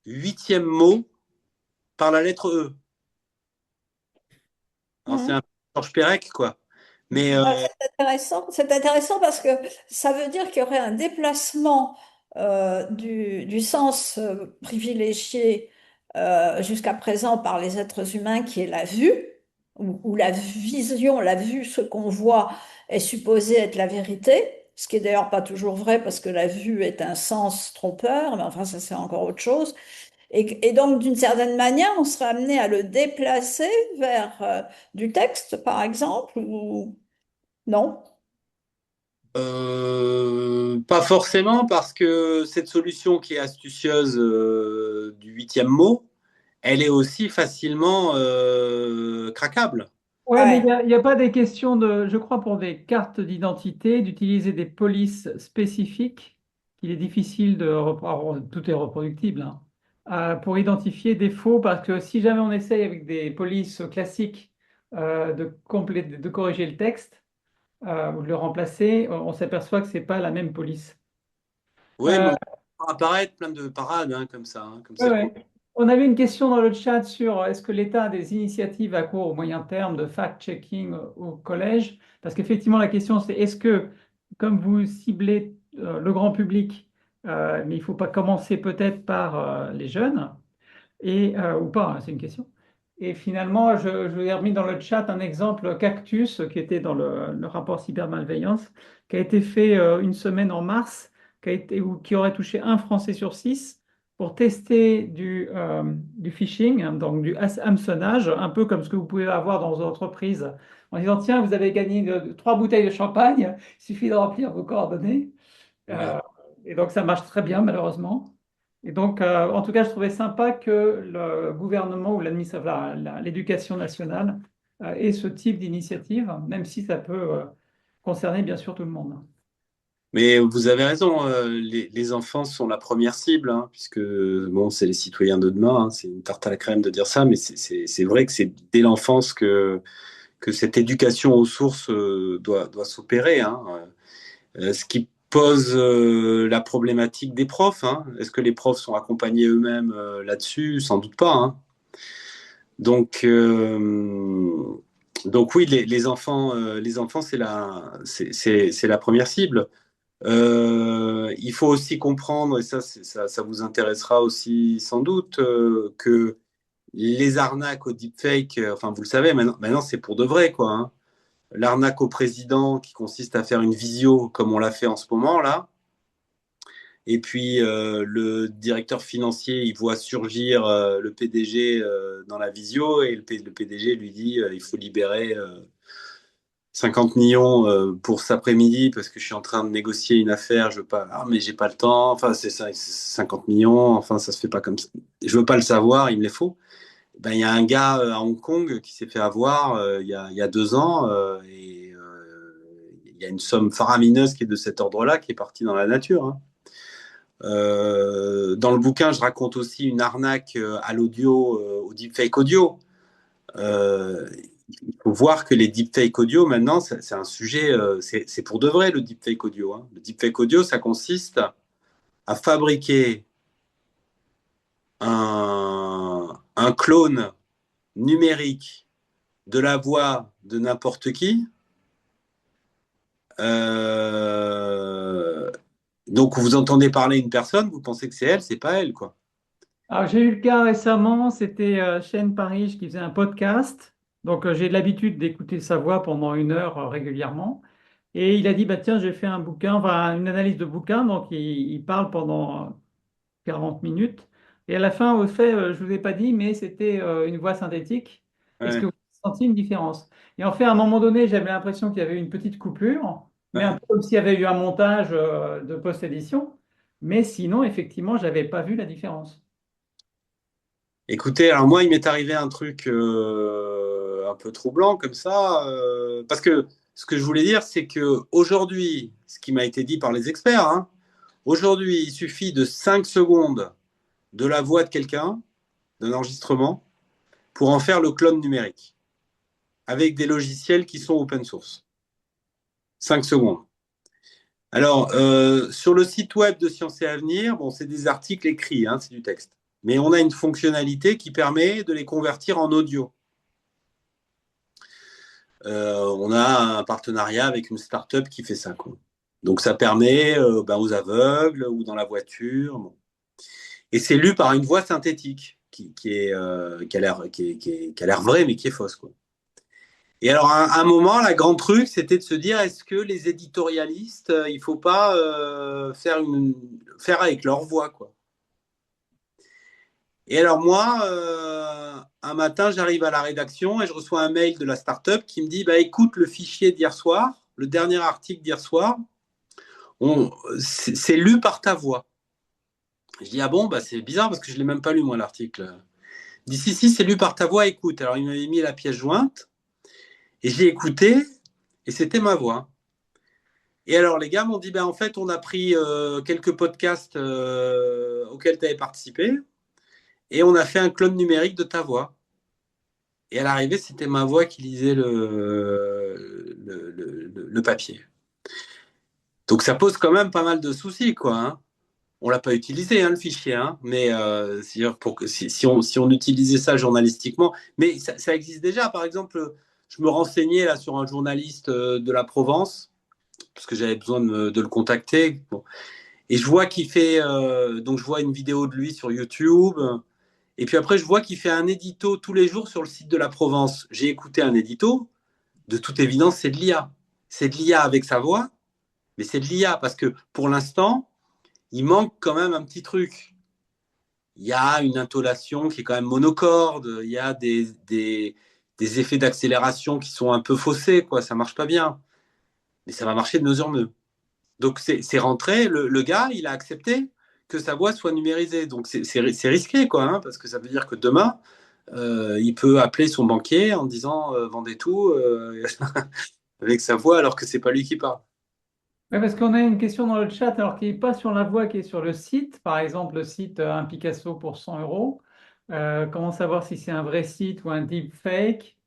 8e mot par la lettre E. Alors, c'est Mhm. un peu Georges Perec, quoi. Mais C'est intéressant parce que ça veut dire qu'il y aurait un déplacement du sens privilégié jusqu'à présent par les êtres humains qui est la vue, où la vision, la vue, ce qu'on voit est supposé être la vérité, ce qui est d'ailleurs pas toujours vrai parce que la vue est un sens trompeur, mais enfin ça c'est encore autre chose. Et donc, d'une certaine manière, on serait amené à le déplacer vers du texte, par exemple, ou non? pas forcément, parce que cette solution qui est astucieuse du 8e mot, elle est aussi facilement craquable. Ouais, mais Ouais. il y a pas des questions de, je crois, pour des cartes d'identité, d'utiliser des polices spécifiques, qu'il est difficile de reproduire, tout est reproductible, hein, pour identifier des faux, parce que si jamais on essaye avec des polices classiques de corriger le texte ou de le remplacer, on s'aperçoit que c'est pas la même police. Oui, Euh, mais on va apparaître plein de parades hein, comme Ouais, ça. ouais. On avait une question dans le chat sur est-ce que l'État a des initiatives à court ou moyen terme de fact-checking au collège? Parce qu'effectivement, la question c'est est-ce que, comme vous ciblez le grand public, mais il ne faut pas commencer peut-être par les jeunes, ou pas, hein, c'est une question. Et finalement, je vous ai remis dans le chat un exemple Cactus qui était dans le rapport cybermalveillance, qui a été fait une semaine en mars, qui aurait touché un Français sur six pour tester du phishing, hein, donc du hameçonnage, un peu comme ce que vous pouvez avoir dans vos entreprises, en disant, tiens, vous avez gagné 3 bouteilles de champagne, il suffit de remplir vos coordonnées. Ouais. Euh, et donc, ça marche très bien, malheureusement. Et donc, en tout cas, je trouvais sympa que le gouvernement ou l'éducation nationale ait ce type d'initiative, même si ça peut concerner bien sûr tout le monde. Mais vous avez raison, les enfants sont la première cible, hein, puisque bon, c'est les citoyens de demain, hein, c'est une tarte à la crème de dire ça, mais c'est vrai que c'est dès l'enfance que cette éducation aux sources doit s'opérer, hein. Ce qui pose la problématique des profs, hein. Est-ce que les profs sont accompagnés eux-mêmes là-dessus? Sans doute pas, hein. Donc, donc oui, les enfants, c'est la première cible. Il faut aussi comprendre, et ça vous intéressera aussi sans doute, que les arnaques au deepfake, enfin vous le savez, maintenant c'est pour de vrai, quoi, hein. L'arnaque au président qui consiste à faire une visio comme on l'a fait en ce moment là, et puis le directeur financier il voit surgir le PDG dans la visio et le PDG lui dit il faut libérer 50 millions pour cet après-midi parce que je suis en train de négocier une affaire, je veux pas, ah, mais j'ai pas le temps, enfin, c'est ça, c'est 50 millions, enfin, ça se fait pas comme ça. Je veux pas le savoir, il me les faut. Ben, il y a un gars à Hong Kong qui s'est fait avoir il y a 2 ans il y a une somme faramineuse qui est de cet ordre-là qui est partie dans la nature. Hein. Dans le bouquin, je raconte aussi une arnaque à l'audio, au deepfake audio. Euh, il faut voir que les deepfake audio, maintenant, c'est un sujet, c'est pour de vrai le deepfake audio. Hein. Le deepfake audio, ça consiste à fabriquer un clone numérique de la voix de n'importe qui. Euh, donc, vous entendez parler une personne, vous pensez que c'est pas elle, quoi. Alors, j'ai eu le cas récemment, c'était Shane Parrish qui faisait un podcast. Donc, j'ai l'habitude d'écouter sa voix pendant 1 heure régulièrement. Et il a dit, bah, tiens, j'ai fait un bouquin, enfin, une analyse de bouquin. Donc, il parle pendant 40 minutes. Et à la fin, au fait, je ne vous ai pas dit, mais c'était une voix synthétique. Est-ce que Ouais, vous sentiez une différence? Et en fait, à un moment donné, j'avais l'impression qu'il y avait une petite coupure, mais un ouais. peu comme s'il y avait eu un montage de post-édition. Mais sinon, effectivement, je n'avais pas vu la différence. Écoutez, alors moi, il m'est arrivé un truc un peu troublant comme ça, parce que ce que je voulais dire, c'est que aujourd'hui, ce qui m'a été dit par les experts, hein, aujourd'hui, il suffit de 5 secondes de la voix de quelqu'un, d'un enregistrement, pour en faire le clone numérique, avec des logiciels qui sont open source. 5 secondes. Alors, sur le site web de Sciences et Avenir, bon, c'est des articles écrits, hein, c'est du texte. Mais on a une fonctionnalité qui permet de les convertir en audio. On a un partenariat avec une start-up qui fait ça. Quoi. Donc, ça permet ben, aux aveugles ou dans la voiture. Bon. Et c'est lu par une voix synthétique qui a l'air vraie, mais qui est fausse. Quoi. Et alors, à un moment, la grande truc, c'était de se dire, est-ce que les éditorialistes, il ne faut pas faire avec leur voix, quoi. Et alors moi, un matin, j'arrive à la rédaction et je reçois un mail de la startup qui me dit, bah écoute, le fichier d'hier soir, le dernier article d'hier soir, c'est lu par ta voix. Je dis, ah bon, bah c'est bizarre parce que je ne l'ai même pas lu, moi, l'article. Il dit, si, c'est lu par ta voix, écoute. Alors il m'avait mis la pièce jointe et j'ai écouté et c'était ma voix. Et alors, les gars m'ont dit, ben, en fait, on a pris quelques podcasts auxquels tu avais participé et on a fait un clone numérique de ta voix. Et à l'arrivée, c'était ma voix qui lisait le papier. Donc, ça pose quand même pas mal de soucis, quoi. Hein. On ne l'a pas utilisé, hein, le fichier, hein, mais si on utilisait ça journalistiquement, mais ça existe déjà. Par exemple, je me renseignais là sur un journaliste de la Provence, parce que j'avais besoin de le contacter. Bon. Et je vois qu'il fait, donc je vois une vidéo de lui sur YouTube. Et puis après, je vois qu'il fait un édito tous les jours sur le site de la Provence. J'ai écouté un édito. De toute évidence, c'est de l'IA. C'est de l'IA avec sa voix, mais c'est de l'IA parce que pour l'instant, il manque quand même un petit truc. Il y a une intonation qui est quand même monocorde. Il y a des effets d'accélération qui sont un peu faussés, quoi. Ça marche pas bien. Mais ça va marcher de mieux en mieux. Donc c'est rentré, le gars, il a accepté que sa voix soit numérisée. Donc c'est risqué, quoi, hein, parce que ça veut dire que demain, il peut appeler son banquier en disant vendez tout avec sa voix alors que c'est pas lui qui parle. Oui, parce qu'on a une question dans le chat, alors qui n'est pas sur la voie, qui est sur le site. Par exemple, le site Un Picasso pour 100 euros. Comment savoir si c'est un vrai site ou un deepfake?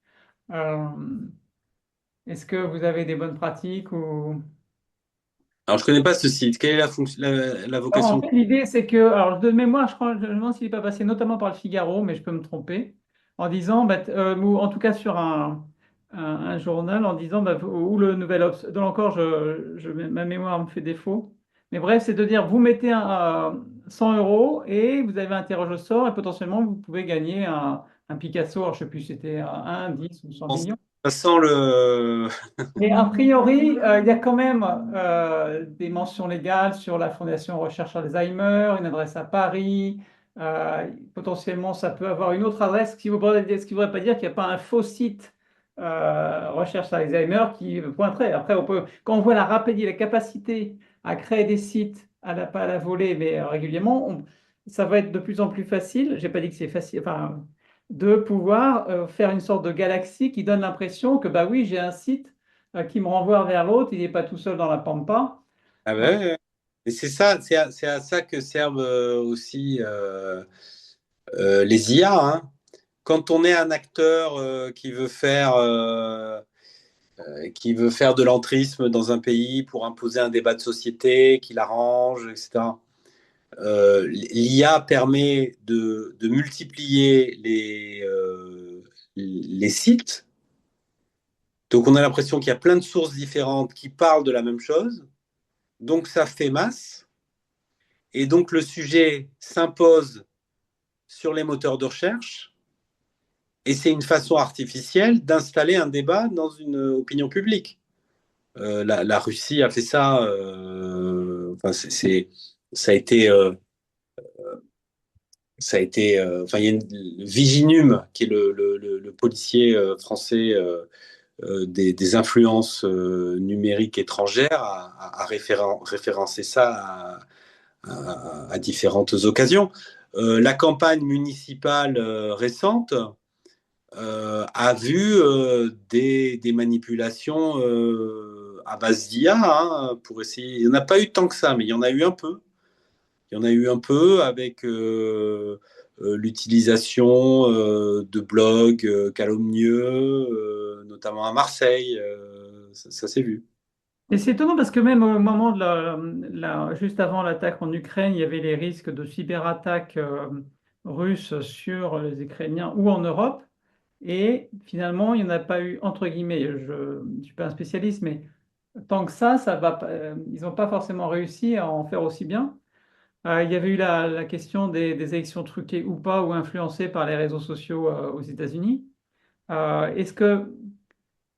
Euh, Est-ce que vous avez des bonnes pratiques ou... Alors je connais pas ce site. Quelle est la Alors, en vocation? fait, l'idée, c'est que, alors de mémoire, je crois, je me demande s'il n'est pas passé notamment par le Figaro, mais je peux me tromper, en disant, bah, ou en tout cas sur un journal, en disant, bah, ou le Nouvel Obs. Donc encore, ma mémoire me fait défaut. Mais bref, c'est de dire, vous mettez 100 euros et vous avez un tirage au sort et potentiellement, vous pouvez gagner un Picasso, alors je ne sais plus si c'était 1, 10 ou 100 millions. Ça sent le. Mais a priori, il y a quand même des mentions légales sur la Fondation Recherche Alzheimer, une adresse à Paris. Potentiellement, ça peut avoir une autre adresse, ce qui ne voudrait pas dire qu'il n'y a pas un faux site recherche Alzheimer qui pointerait. Après, quand on voit la rapidité, la capacité à créer des sites, pas à la volée, mais régulièrement, ça va être de plus en plus facile. J'ai pas dit que c'est facile, enfin, de pouvoir faire une sorte de galaxie qui donne l'impression que, bah oui, j'ai un site qui me renvoie vers l'autre, il n'est pas tout seul dans la pampa. Ah Euh, ben, ouais. Et c'est ça, c'est à ça que servent aussi les IA, hein. Quand on est un acteur qui veut faire de l'entrisme dans un pays pour imposer un débat de société, qui l'arrange, etc. L'IA permet de multiplier les sites. Donc on a l'impression qu'il y a plein de sources différentes qui parlent de la même chose. Donc ça fait masse. Et donc le sujet s'impose sur les moteurs de recherche. Et c'est une façon artificielle d'installer un débat dans une opinion publique. La Russie a fait ça. Enfin, ça a été, enfin, il y a Viginum, qui est le policier français des influences numériques étrangères, a référencé ça à différentes occasions. La campagne municipale récente a vu des manipulations à base d'IA, hein, pour essayer. Il n'y en a pas eu tant que ça, mais il y en a eu un peu. Il y en a eu un peu avec l'utilisation de blogs calomnieux, notamment à Marseille. Ça s'est vu. Et c'est étonnant parce que même au moment de juste avant l'attaque en Ukraine, il y avait les risques de cyberattaques russes sur les Ukrainiens ou en Europe. Et finalement, il n'y en a pas eu, entre guillemets, je ne suis pas un spécialiste, mais tant que ça va pas, ils n'ont pas forcément réussi à en faire aussi bien. Il y avait eu la question des élections truquées ou pas, ou influencées par les réseaux sociaux aux États-Unis. Est-ce que,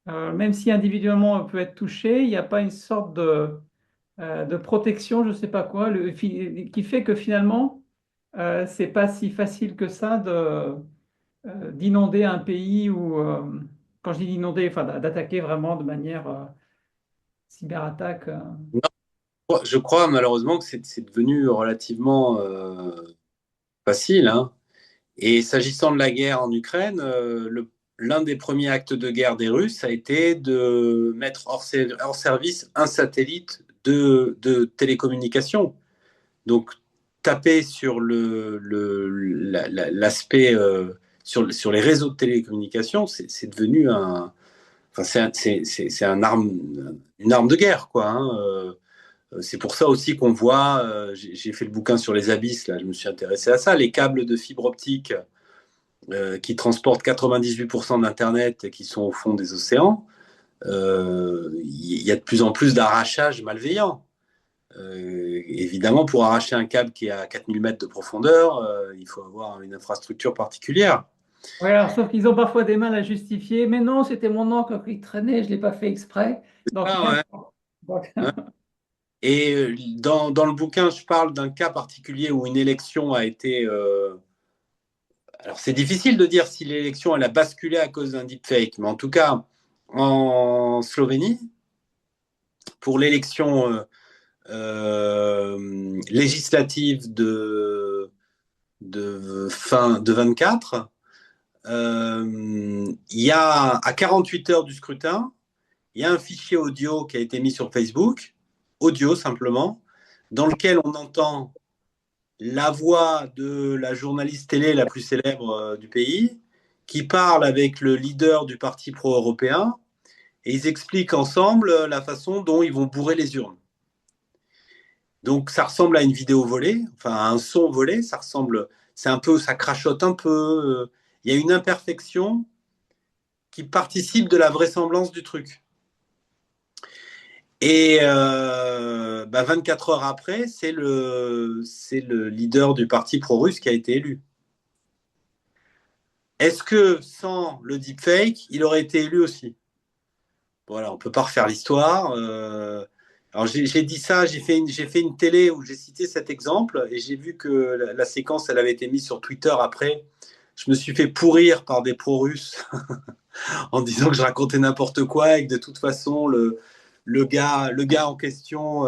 même si individuellement on peut être touché, il n'y a pas une sorte de protection, je ne sais pas quoi, qui fait que finalement, c'est pas si facile que ça d'inonder un pays ou, quand je dis d'inonder, enfin d'attaquer vraiment de manière cyberattaque. Non, je crois malheureusement que c'est devenu relativement facile, hein. Et s'agissant de la guerre en Ukraine, l'un des premiers actes de guerre des Russes a été de mettre hors service un satellite de télécommunication. Donc, taper sur l'aspect sur les réseaux de télécommunication, c'est devenu enfin, une arme de guerre, quoi, hein. C'est pour ça aussi qu'on voit, j'ai fait le bouquin sur les abysses, là, je me suis intéressé à ça, les câbles de fibre optique qui transportent 98% d'Internet qui sont au fond des océans. Il y a de plus en plus d'arrachages malveillants. Évidemment, pour arracher un câble qui est à 4000 mètres de profondeur, il faut avoir une infrastructure particulière. Ouais, alors, sauf qu'ils ont parfois des mal à justifier, mais non, c'était mon oncle qui traînait, je ne l'ai pas fait exprès. Donc, Ah, ouais. donc, Ouais. Et dans le bouquin, je parle d'un cas particulier où une élection a été... alors, c'est difficile de dire si l'élection elle a basculé à cause d'un deepfake, mais en tout cas, en Slovénie, pour l'élection législative fin de 24, il y a à 48 heures du scrutin, il y a un fichier audio qui a été mis sur Facebook, audio simplement, dans lequel on entend la voix de la journaliste télé la plus célèbre du pays, qui parle avec le leader du parti pro-européen, et ils expliquent ensemble la façon dont ils vont bourrer les urnes. Donc ça ressemble à une vidéo volée, enfin à un son volé, ça crachote un peu. Il y a une imperfection qui participe de la vraisemblance du truc. Et 24 heures après, c'est le leader du parti pro-russe qui a été élu. Est-ce que sans le deepfake, il aurait été élu aussi? Voilà, on ne peut pas refaire l'histoire. Alors j'ai dit ça, j'ai fait une télé où j'ai cité cet exemple et j'ai vu que la séquence, elle avait été mise sur Twitter après. je me suis fait pourrir par des pro-russes en disant que je racontais n'importe quoi et que de toute façon, le gars en question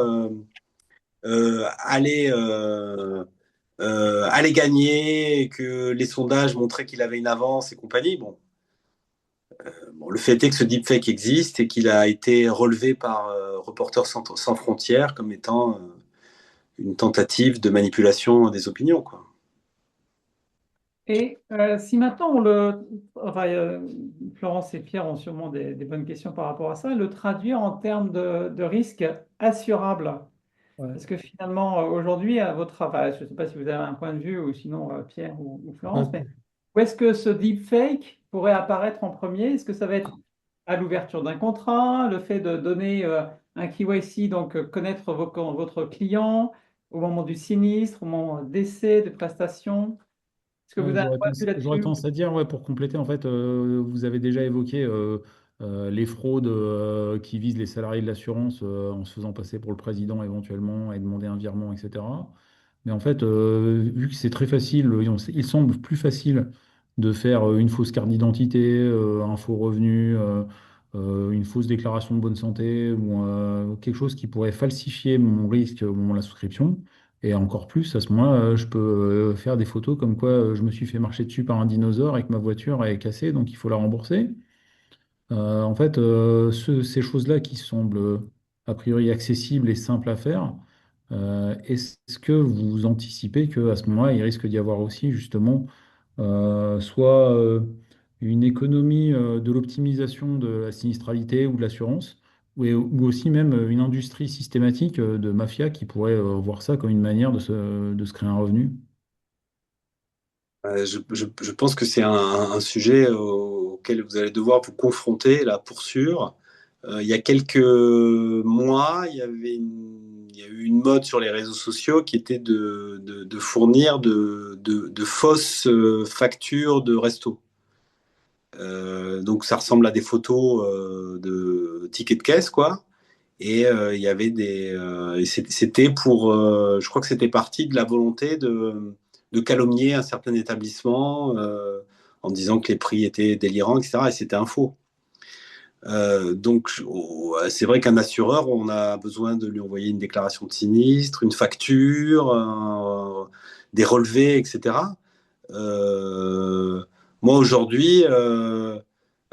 allait gagner et que les sondages montraient qu'il avait une avance et compagnie. Bon, le fait est que ce deepfake existe et qu'il a été relevé par Reporters sans frontières comme étant une tentative de manipulation des opinions, quoi. Et si maintenant enfin, Florence et Pierre ont sûrement des bonnes questions par rapport à ça, le traduire en termes de risque assurable. Ouais. Parce que finalement, aujourd'hui, à votre travail, je ne sais pas si vous avez un point de vue, ou sinon Pierre ou Florence, mais où est-ce que ce deepfake pourrait apparaître en premier? Est-ce que ça va être à l'ouverture d'un contrat, le fait de donner un KYC, donc connaître votre client au moment du sinistre, au moment d'essai, de prestation? Est-ce que vous Ouais, avez un point de vue j'aurais là-dessus? tendance à dire, ouais, pour compléter, en fait, vous avez déjà évoqué les fraudes qui visent les salariés de l'assurance en se faisant passer pour le président éventuellement et demander un virement, etc. Mais en fait, vu que c'est très facile, il semble plus facile de faire une fausse carte d'identité, un faux revenu, une fausse déclaration de bonne santé ou quelque chose qui pourrait falsifier mon risque au moment de la souscription. Et encore plus, à ce moment-là, je peux faire des photos comme quoi je me suis fait marcher dessus par un dinosaure et que ma voiture est cassée, donc il faut la rembourser. En fait, ces choses-là qui semblent a priori accessibles et simples à faire, est-ce que vous anticipez qu'à ce moment-là, il risque d'y avoir aussi justement soit une économie de l'optimisation de la sinistralité ou de l'assurance, ou aussi même une industrie systématique de mafia qui pourrait voir ça comme une manière de se créer un revenu? Je pense que c'est un sujet auquel vous allez devoir vous confronter, là, pour sûr. Il y a quelques mois, il y a eu une mode sur les réseaux sociaux qui était de fournir de fausses factures de resto. Donc ça ressemble à des photos de tickets de caisse, quoi. Et il y avait et c'était pour, je crois que c'était parti de la volonté de calomnier un certain établissement en disant que les prix étaient délirants, etc. Et c'était un faux. Donc, c'est vrai qu'un assureur, on a besoin de lui envoyer une déclaration de sinistre, une facture, des relevés, etc. Euh, Moi, aujourd'hui,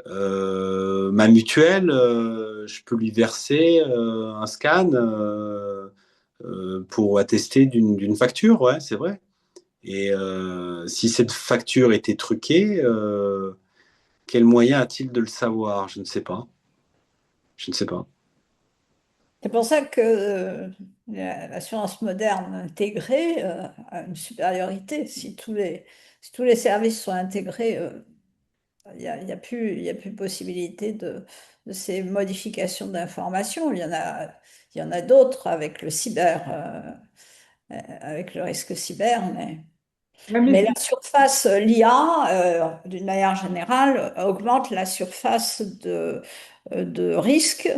ma mutuelle, je peux lui verser un scan pour attester d'une facture, ouais, c'est vrai. Et si cette facture était truquée, quel moyen a-t-il de le savoir? Je ne sais pas. Je ne sais pas. C'est pour ça que l'assurance moderne intégrée a une supériorité. Si tous les services sont intégrés, il y a plus possibilité de ces modifications d'informations. Il y en a d'autres avec le cyber, avec le risque cyber, Ouais, mais mais la surface, l'IA, d'une manière générale, augmente la surface de risque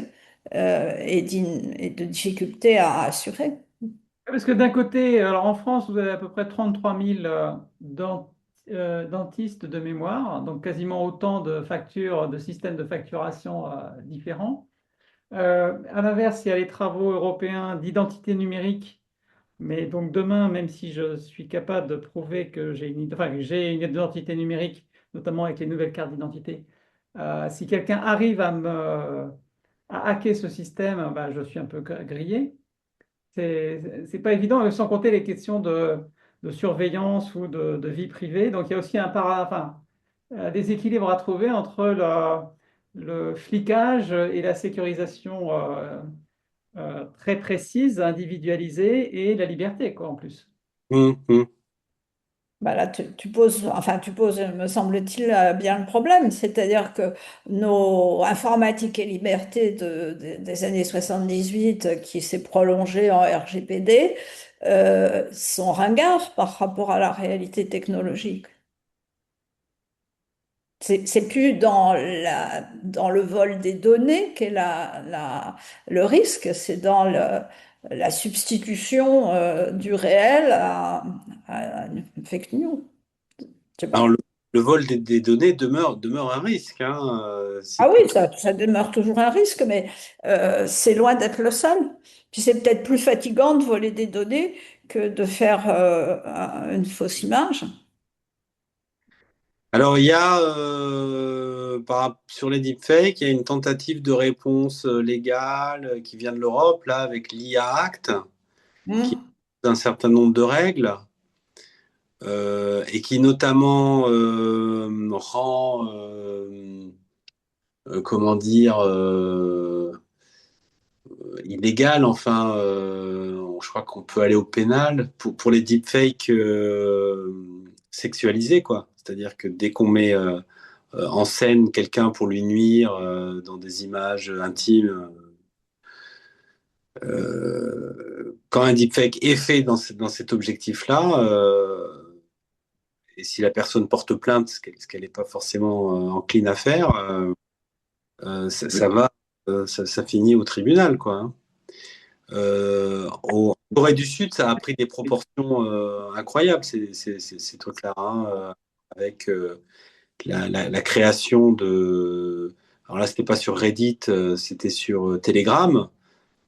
et de difficulté à assurer. parce que d'un côté, alors en France, vous avez à peu près 33 000 dentistes de mémoire, donc quasiment autant de factures, de systèmes de facturation différents. À l'inverse, il y a les travaux européens d'identité numérique. Mais donc demain, même si je suis capable de prouver que enfin, que j'ai une identité numérique, notamment avec les nouvelles cartes d'identité, si quelqu'un arrive à hacker ce système, bah, je suis un peu grillé. C'est pas évident, sans compter les questions de surveillance ou de vie privée. Donc il y a aussi enfin, des équilibres à trouver entre le flicage et la sécurisation très précise, individualisée et la liberté, quoi, en plus. Hum, hum. Bah là, tu poses, me semble-t-il, bien le problème. C'est-à-dire que nos informatique et liberté des années 78, qui s'est prolongée en RGPD, sont ringards par rapport à la réalité technologique. C'est plus dans le vol des données qu'est le risque, c'est dans la substitution du réel à une fake news. Je sais Alors, pas. le vol des données demeure un risque, hein. Ah oui, ça demeure toujours un risque, mais c'est loin d'être le seul. Puis c'est peut-être plus fatigant de voler des données que de faire une fausse image. Alors, il y a, sur les deepfakes, il y a une tentative de réponse légale qui vient de l'Europe, là, avec l'IA Act, qui Hmm. a un certain nombre de règles, et qui notamment rend, comment dire, illégal, enfin, je crois qu'on peut aller au pénal pour les deepfakes sexualisés, quoi. C'est-à-dire que dès qu'on met en scène quelqu'un pour lui nuire dans des images intimes, quand un deepfake est fait dans cet objectif-là, et si la personne porte plainte, ce qu'elle n'est pas forcément encline à faire, ça va, ça finit au tribunal, quoi, hein. En Corée du Sud, ça a pris des proportions incroyables, ces trucs-là, hein, avec la création de. Alors là, c'était pas sur Reddit, c'était sur Telegram,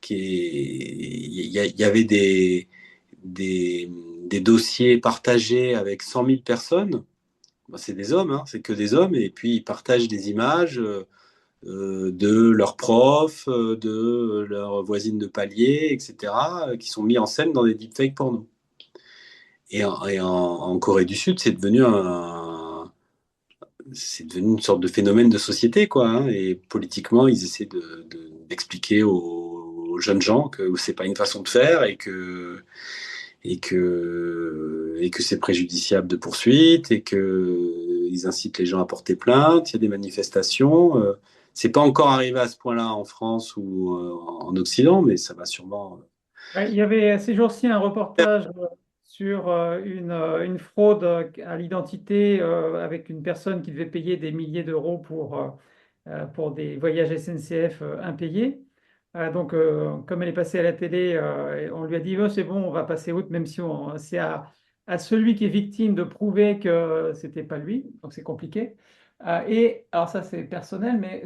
il y avait des, des dossiers partagés avec 100 000 personnes. Ben, c'est des hommes, hein, c'est que des hommes, et puis ils partagent des images de leurs profs, de leurs voisines de palier, etc., qui sont mis en scène dans des deepfakes porno. En Corée du Sud, c'est devenu une sorte de phénomène de société, quoi, hein. Et politiquement, ils essaient d'expliquer aux jeunes gens que c'est pas une façon de faire et que c'est préjudiciable de poursuite et que ils incitent les gens à porter plainte. Il y a des manifestations. C'est pas encore arrivé à ce point-là en France ou en Occident, mais ça va sûrement. Ouais, il y avait ces jours-ci un reportage sur une fraude à l'identité avec une personne qui devait payer des milliers d'euros pour des voyages SNCF impayés. Comme elle est passée à la télé, on lui a dit, oh, c'est bon, on va passer outre, même si c'est à celui qui est victime de prouver que c'était pas lui, donc c'est compliqué. Et alors ça, c'est personnel, mais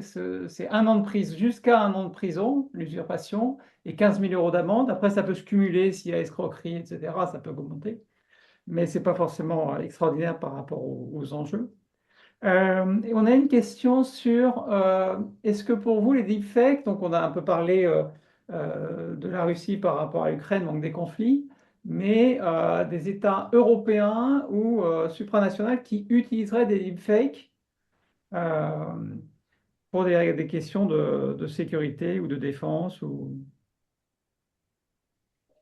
c'est 1 an de prison, jusqu'à 1 an de prison, l'usurpation, et 15 000 euros d'amende. Après, ça peut se cumuler s'il y a escroquerie, etc. Ça peut augmenter, mais c'est pas forcément extraordinaire par rapport aux enjeux. Et on a une question sur est-ce que pour vous les deepfakes, donc on a un peu parlé de la Russie par rapport à l'Ukraine, donc des conflits, mais des États européens ou supranationaux qui utiliseraient des deepfakes euh, pour des questions de sécurité ou de défense ou...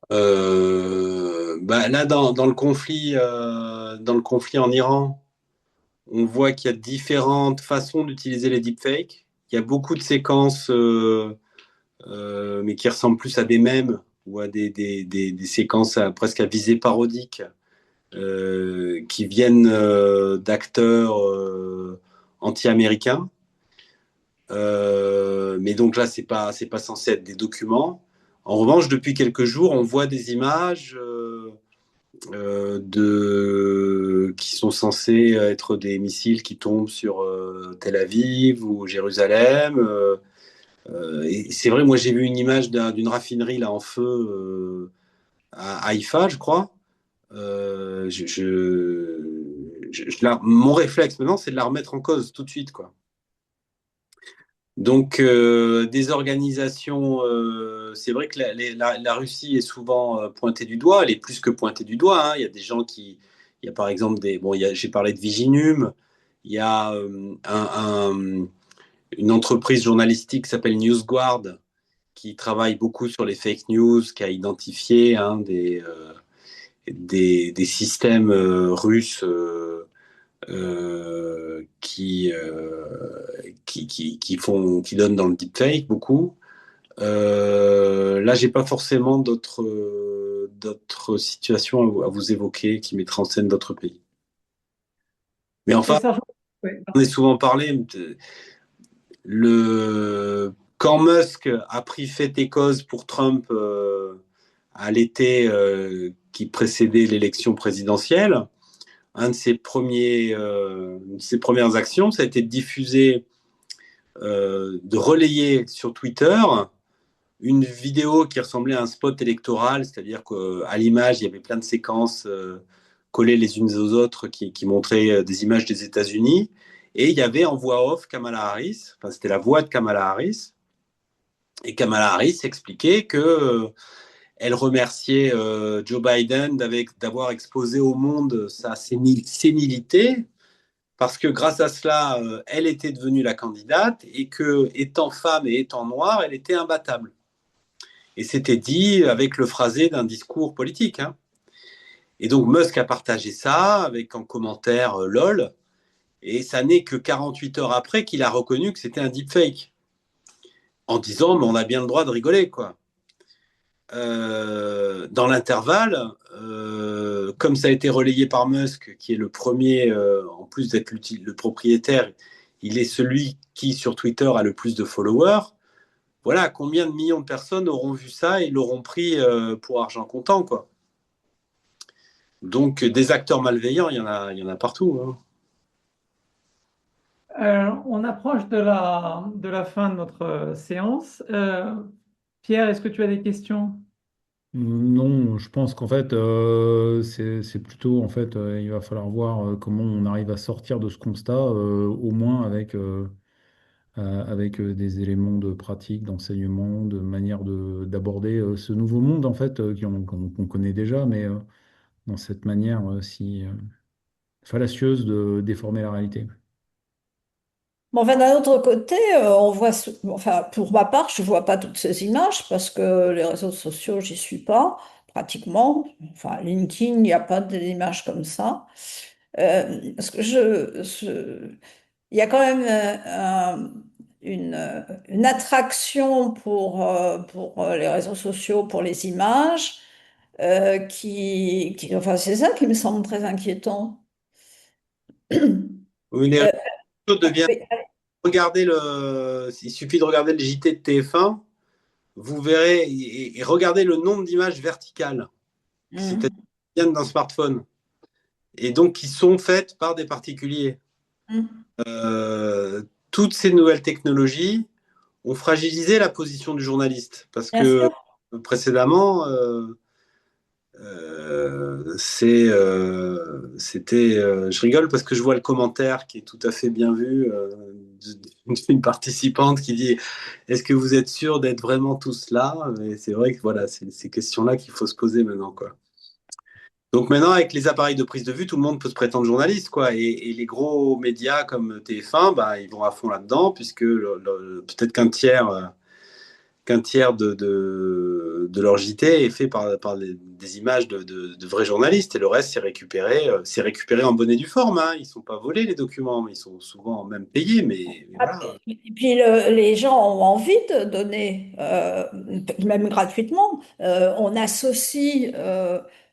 Bah, là, dans le conflit en Iran, on voit qu'il y a différentes façons d'utiliser les deepfakes. Il y a beaucoup de séquences, mais qui ressemblent plus à des mèmes ou à des séquences presque à visée parodique, qui viennent d'acteurs anti-américains. Mais donc là, c'est pas censé être des documents. En revanche, depuis quelques jours, on voit des images qui sont censés être des missiles qui tombent sur Tel Aviv ou Jérusalem. Et c'est vrai, moi j'ai vu une image d'une raffinerie là en feu à Haïfa, je crois. Mon réflexe maintenant, c'est de la remettre en cause tout de suite, quoi. Donc, des organisations, c'est vrai que la Russie est souvent pointée du doigt, elle est plus que pointée du doigt, hein. Il y a des gens il y a par exemple bon, j'ai parlé de Viginum, il y a une entreprise journalistique qui s'appelle NewsGuard, qui travaille beaucoup sur les fake news, qui a identifié, hein, des systèmes russes qui donnent dans le deepfake beaucoup. Là, j'ai pas forcément d'autres situations à vous évoquer qui mettraient en scène d'autres pays. Mais Et enfin, ça, oui. on est souvent parlé quand Musk a pris fait et cause pour Trump à l'été qui précédait l'élection présidentielle. une de ses premières actions, ça a été de diffuser, de relayer sur Twitter une vidéo qui ressemblait à un spot électoral, c'est-à-dire qu'à l'image, il y avait plein de séquences collées les unes aux autres qui montraient des images des États-Unis. Et il y avait en voix off Kamala Harris, enfin, c'était la voix de Kamala Harris. Et Kamala Harris expliquait que elle remerciait Joe Biden d'avoir exposé au monde sa sénilité, parce que grâce à cela, elle était devenue la candidate et que, étant femme et étant noire, elle était imbattable. Et c'était dit avec le phrasé d'un discours politique. Hein. Et donc Musk a partagé ça avec en commentaire LOL. Et ça n'est que 48 heures après qu'il a reconnu que c'était un deepfake. En disant, mais on a bien le droit de rigoler, quoi. Dans l'intervalle, comme ça a été relayé par Musk, qui est le premier, en plus d'être le propriétaire, il est celui qui, sur Twitter, a le plus de followers. Voilà, combien de millions de personnes auront vu ça et l'auront pris pour argent comptant, quoi. Donc, des acteurs malveillants, il y en a partout. Hein. On approche de la fin de notre séance. Pierre, est-ce que tu as des questions? Non, je pense qu'en fait, c'est plutôt, en fait, il va falloir voir comment on arrive à sortir de ce constat, au moins avec des éléments de pratique, d'enseignement, de manière d'aborder ce nouveau monde, en fait, qu'on connaît déjà, mais dans cette manière si fallacieuse de déformer la réalité. Bon, enfin, d'un autre côté, on voit, enfin, pour ma part, je vois pas toutes ces images parce que les réseaux sociaux, j'y suis pas pratiquement. Enfin, LinkedIn, il n'y a pas d'images comme ça. Parce que il y a quand même une attraction pour les réseaux sociaux, pour les images, enfin, c'est ça qui me semble très inquiétant. Oui, les réseaux Euh, sociaux deviennent. oui. Il suffit de regarder le JT de TF1, vous verrez, et regardez le nombre d'images verticales, c'est-à-dire Mm. qui viennent d'un smartphone, et donc qui sont faites par des particuliers. Mm. Toutes ces nouvelles technologies ont fragilisé la position du journaliste, parce Bien que sûr. précédemment, c'était, je rigole parce que je vois le commentaire qui est tout à fait bien vu d'une participante qui dit est-ce que vous êtes sûr d'être vraiment tous là? Et c'est vrai que voilà, c'est ces questions-là qu'il faut se poser maintenant, quoi. Donc maintenant, avec les appareils de prise de vue, tout le monde peut se prétendre journaliste, quoi. Et les gros médias comme TF1, bah, ils vont à fond là-dedans, puisque peut-être qu'un tiers de leur JT est fait par des images de vrais journalistes, et le reste, c'est récupéré en bonne et due forme. Hein. Ils ne sont pas volés, les documents, mais ils sont souvent même payés. Mais Ah, voilà. et puis les gens ont envie de donner, même gratuitement. On associe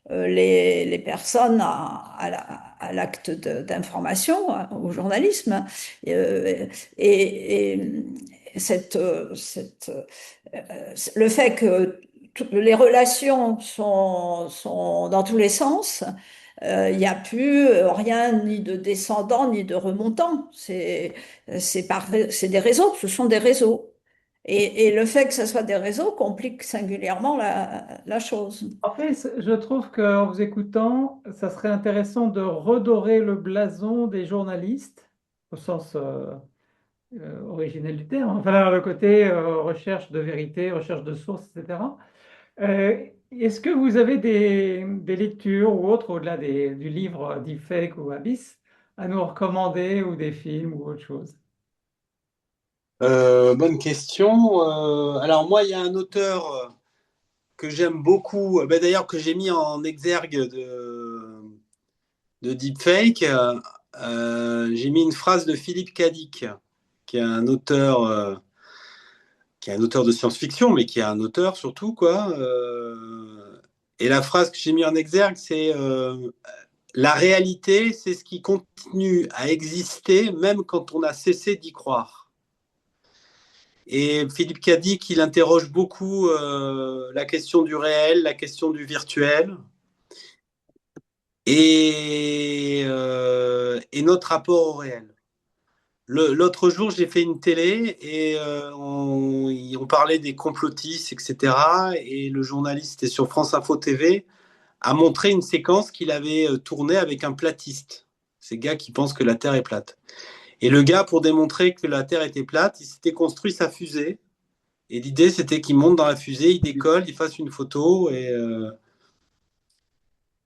les personnes à l'acte d'information, hein, au journalisme. Hein. Et le fait que les relations sont dans tous les sens, il n'y a plus rien ni de descendant ni de remontant. C'est des réseaux, ce sont des réseaux. Et le fait que ce soit des réseaux complique singulièrement la chose. Après, je trouve qu'en vous écoutant, ça serait intéressant de redorer le blason des journalistes, au sens originel du terme, enfin là, le côté recherche de vérité, recherche de sources, etc. Est-ce que vous avez des lectures ou autres, au-delà du livre Deepfake ou Abyss, à nous recommander, ou des films ou autre chose? Bonne question. Alors moi, il y a un auteur que j'aime beaucoup, d'ailleurs que j'ai mis en exergue de deepfake. J'ai mis une phrase de Philippe Cadic, qui est un auteur, qui est un auteur de science-fiction, mais qui est un auteur surtout, quoi. Et la phrase que j'ai mis en exergue, c'est la réalité, c'est ce qui continue à exister même quand on a cessé d'y croire. Et Philippe Cadic, il interroge beaucoup la question du réel, la question du virtuel. et notre rapport au réel. L'autre jour, j'ai fait une télé et on parlait des complotistes, etc. Et le journaliste est sur France Info TV a montré une séquence qu'il avait tournée avec un platiste. Ces gars qui pensent que la Terre est plate. Et le gars, pour démontrer que la Terre était plate, il s'était construit sa fusée. Et l'idée, c'était qu'il monte dans la fusée, il décolle, il fasse une photo.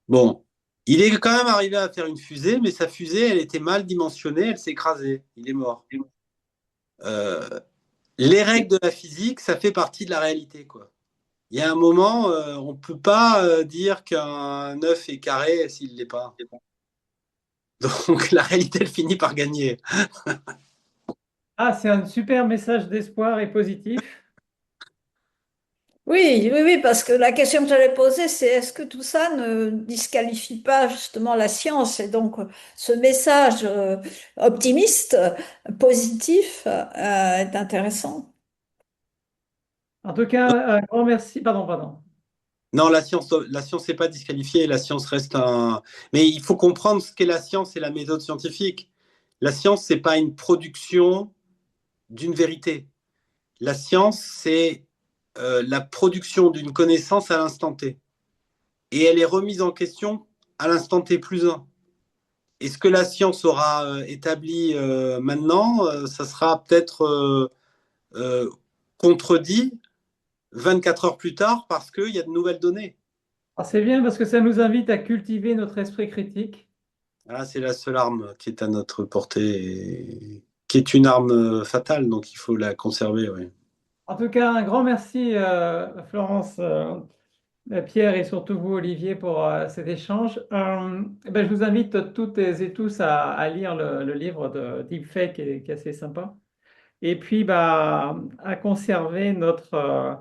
Bon, il est quand même arrivé à faire une fusée, mais sa fusée, elle était mal dimensionnée, elle s'est écrasée. Il est mort. Euh, les règles de la physique, ça fait partie de la réalité, quoi. Il y a un moment, on ne peut pas dire qu'un œuf est carré s'il ne l'est pas. Donc la réalité, elle finit par gagner. Ah, c'est un super message d'espoir et positif. Oui, oui, oui, parce que la question que j'allais poser, c'est est-ce que tout ça ne disqualifie pas justement la science? Et donc, ce message optimiste, positif, est intéressant. En tout cas, un grand merci. Pardon, pardon. Non, la science n'est pas disqualifiée, la science reste un... Mais il faut comprendre ce qu'est la science et la méthode scientifique. La science, c'est pas une production d'une vérité. La science, c'est la production d'une connaissance à l'instant T. Et elle est remise en question à l'instant T plus un. Et ce que la science aura établi maintenant, ça sera peut-être euh, contredit 24 heures plus tard parce qu'il y a de nouvelles données. Alors, c'est bien parce que ça nous invite à cultiver notre esprit critique. Voilà, c'est la seule arme qui est à notre portée et qui est une arme fatale, donc il faut la conserver. Oui. En tout cas, un grand merci, Florence, Pierre et surtout vous, Olivier, pour cet échange. Je vous invite toutes et tous à lire le livre de Deepfake qui est assez sympa. Et puis, à conserver notre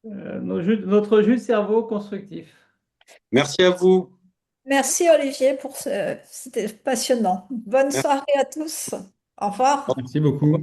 jus de cerveau constructif. Merci à vous. Merci Olivier c'était passionnant. Bonne soirée à tous. Au revoir. Merci beaucoup.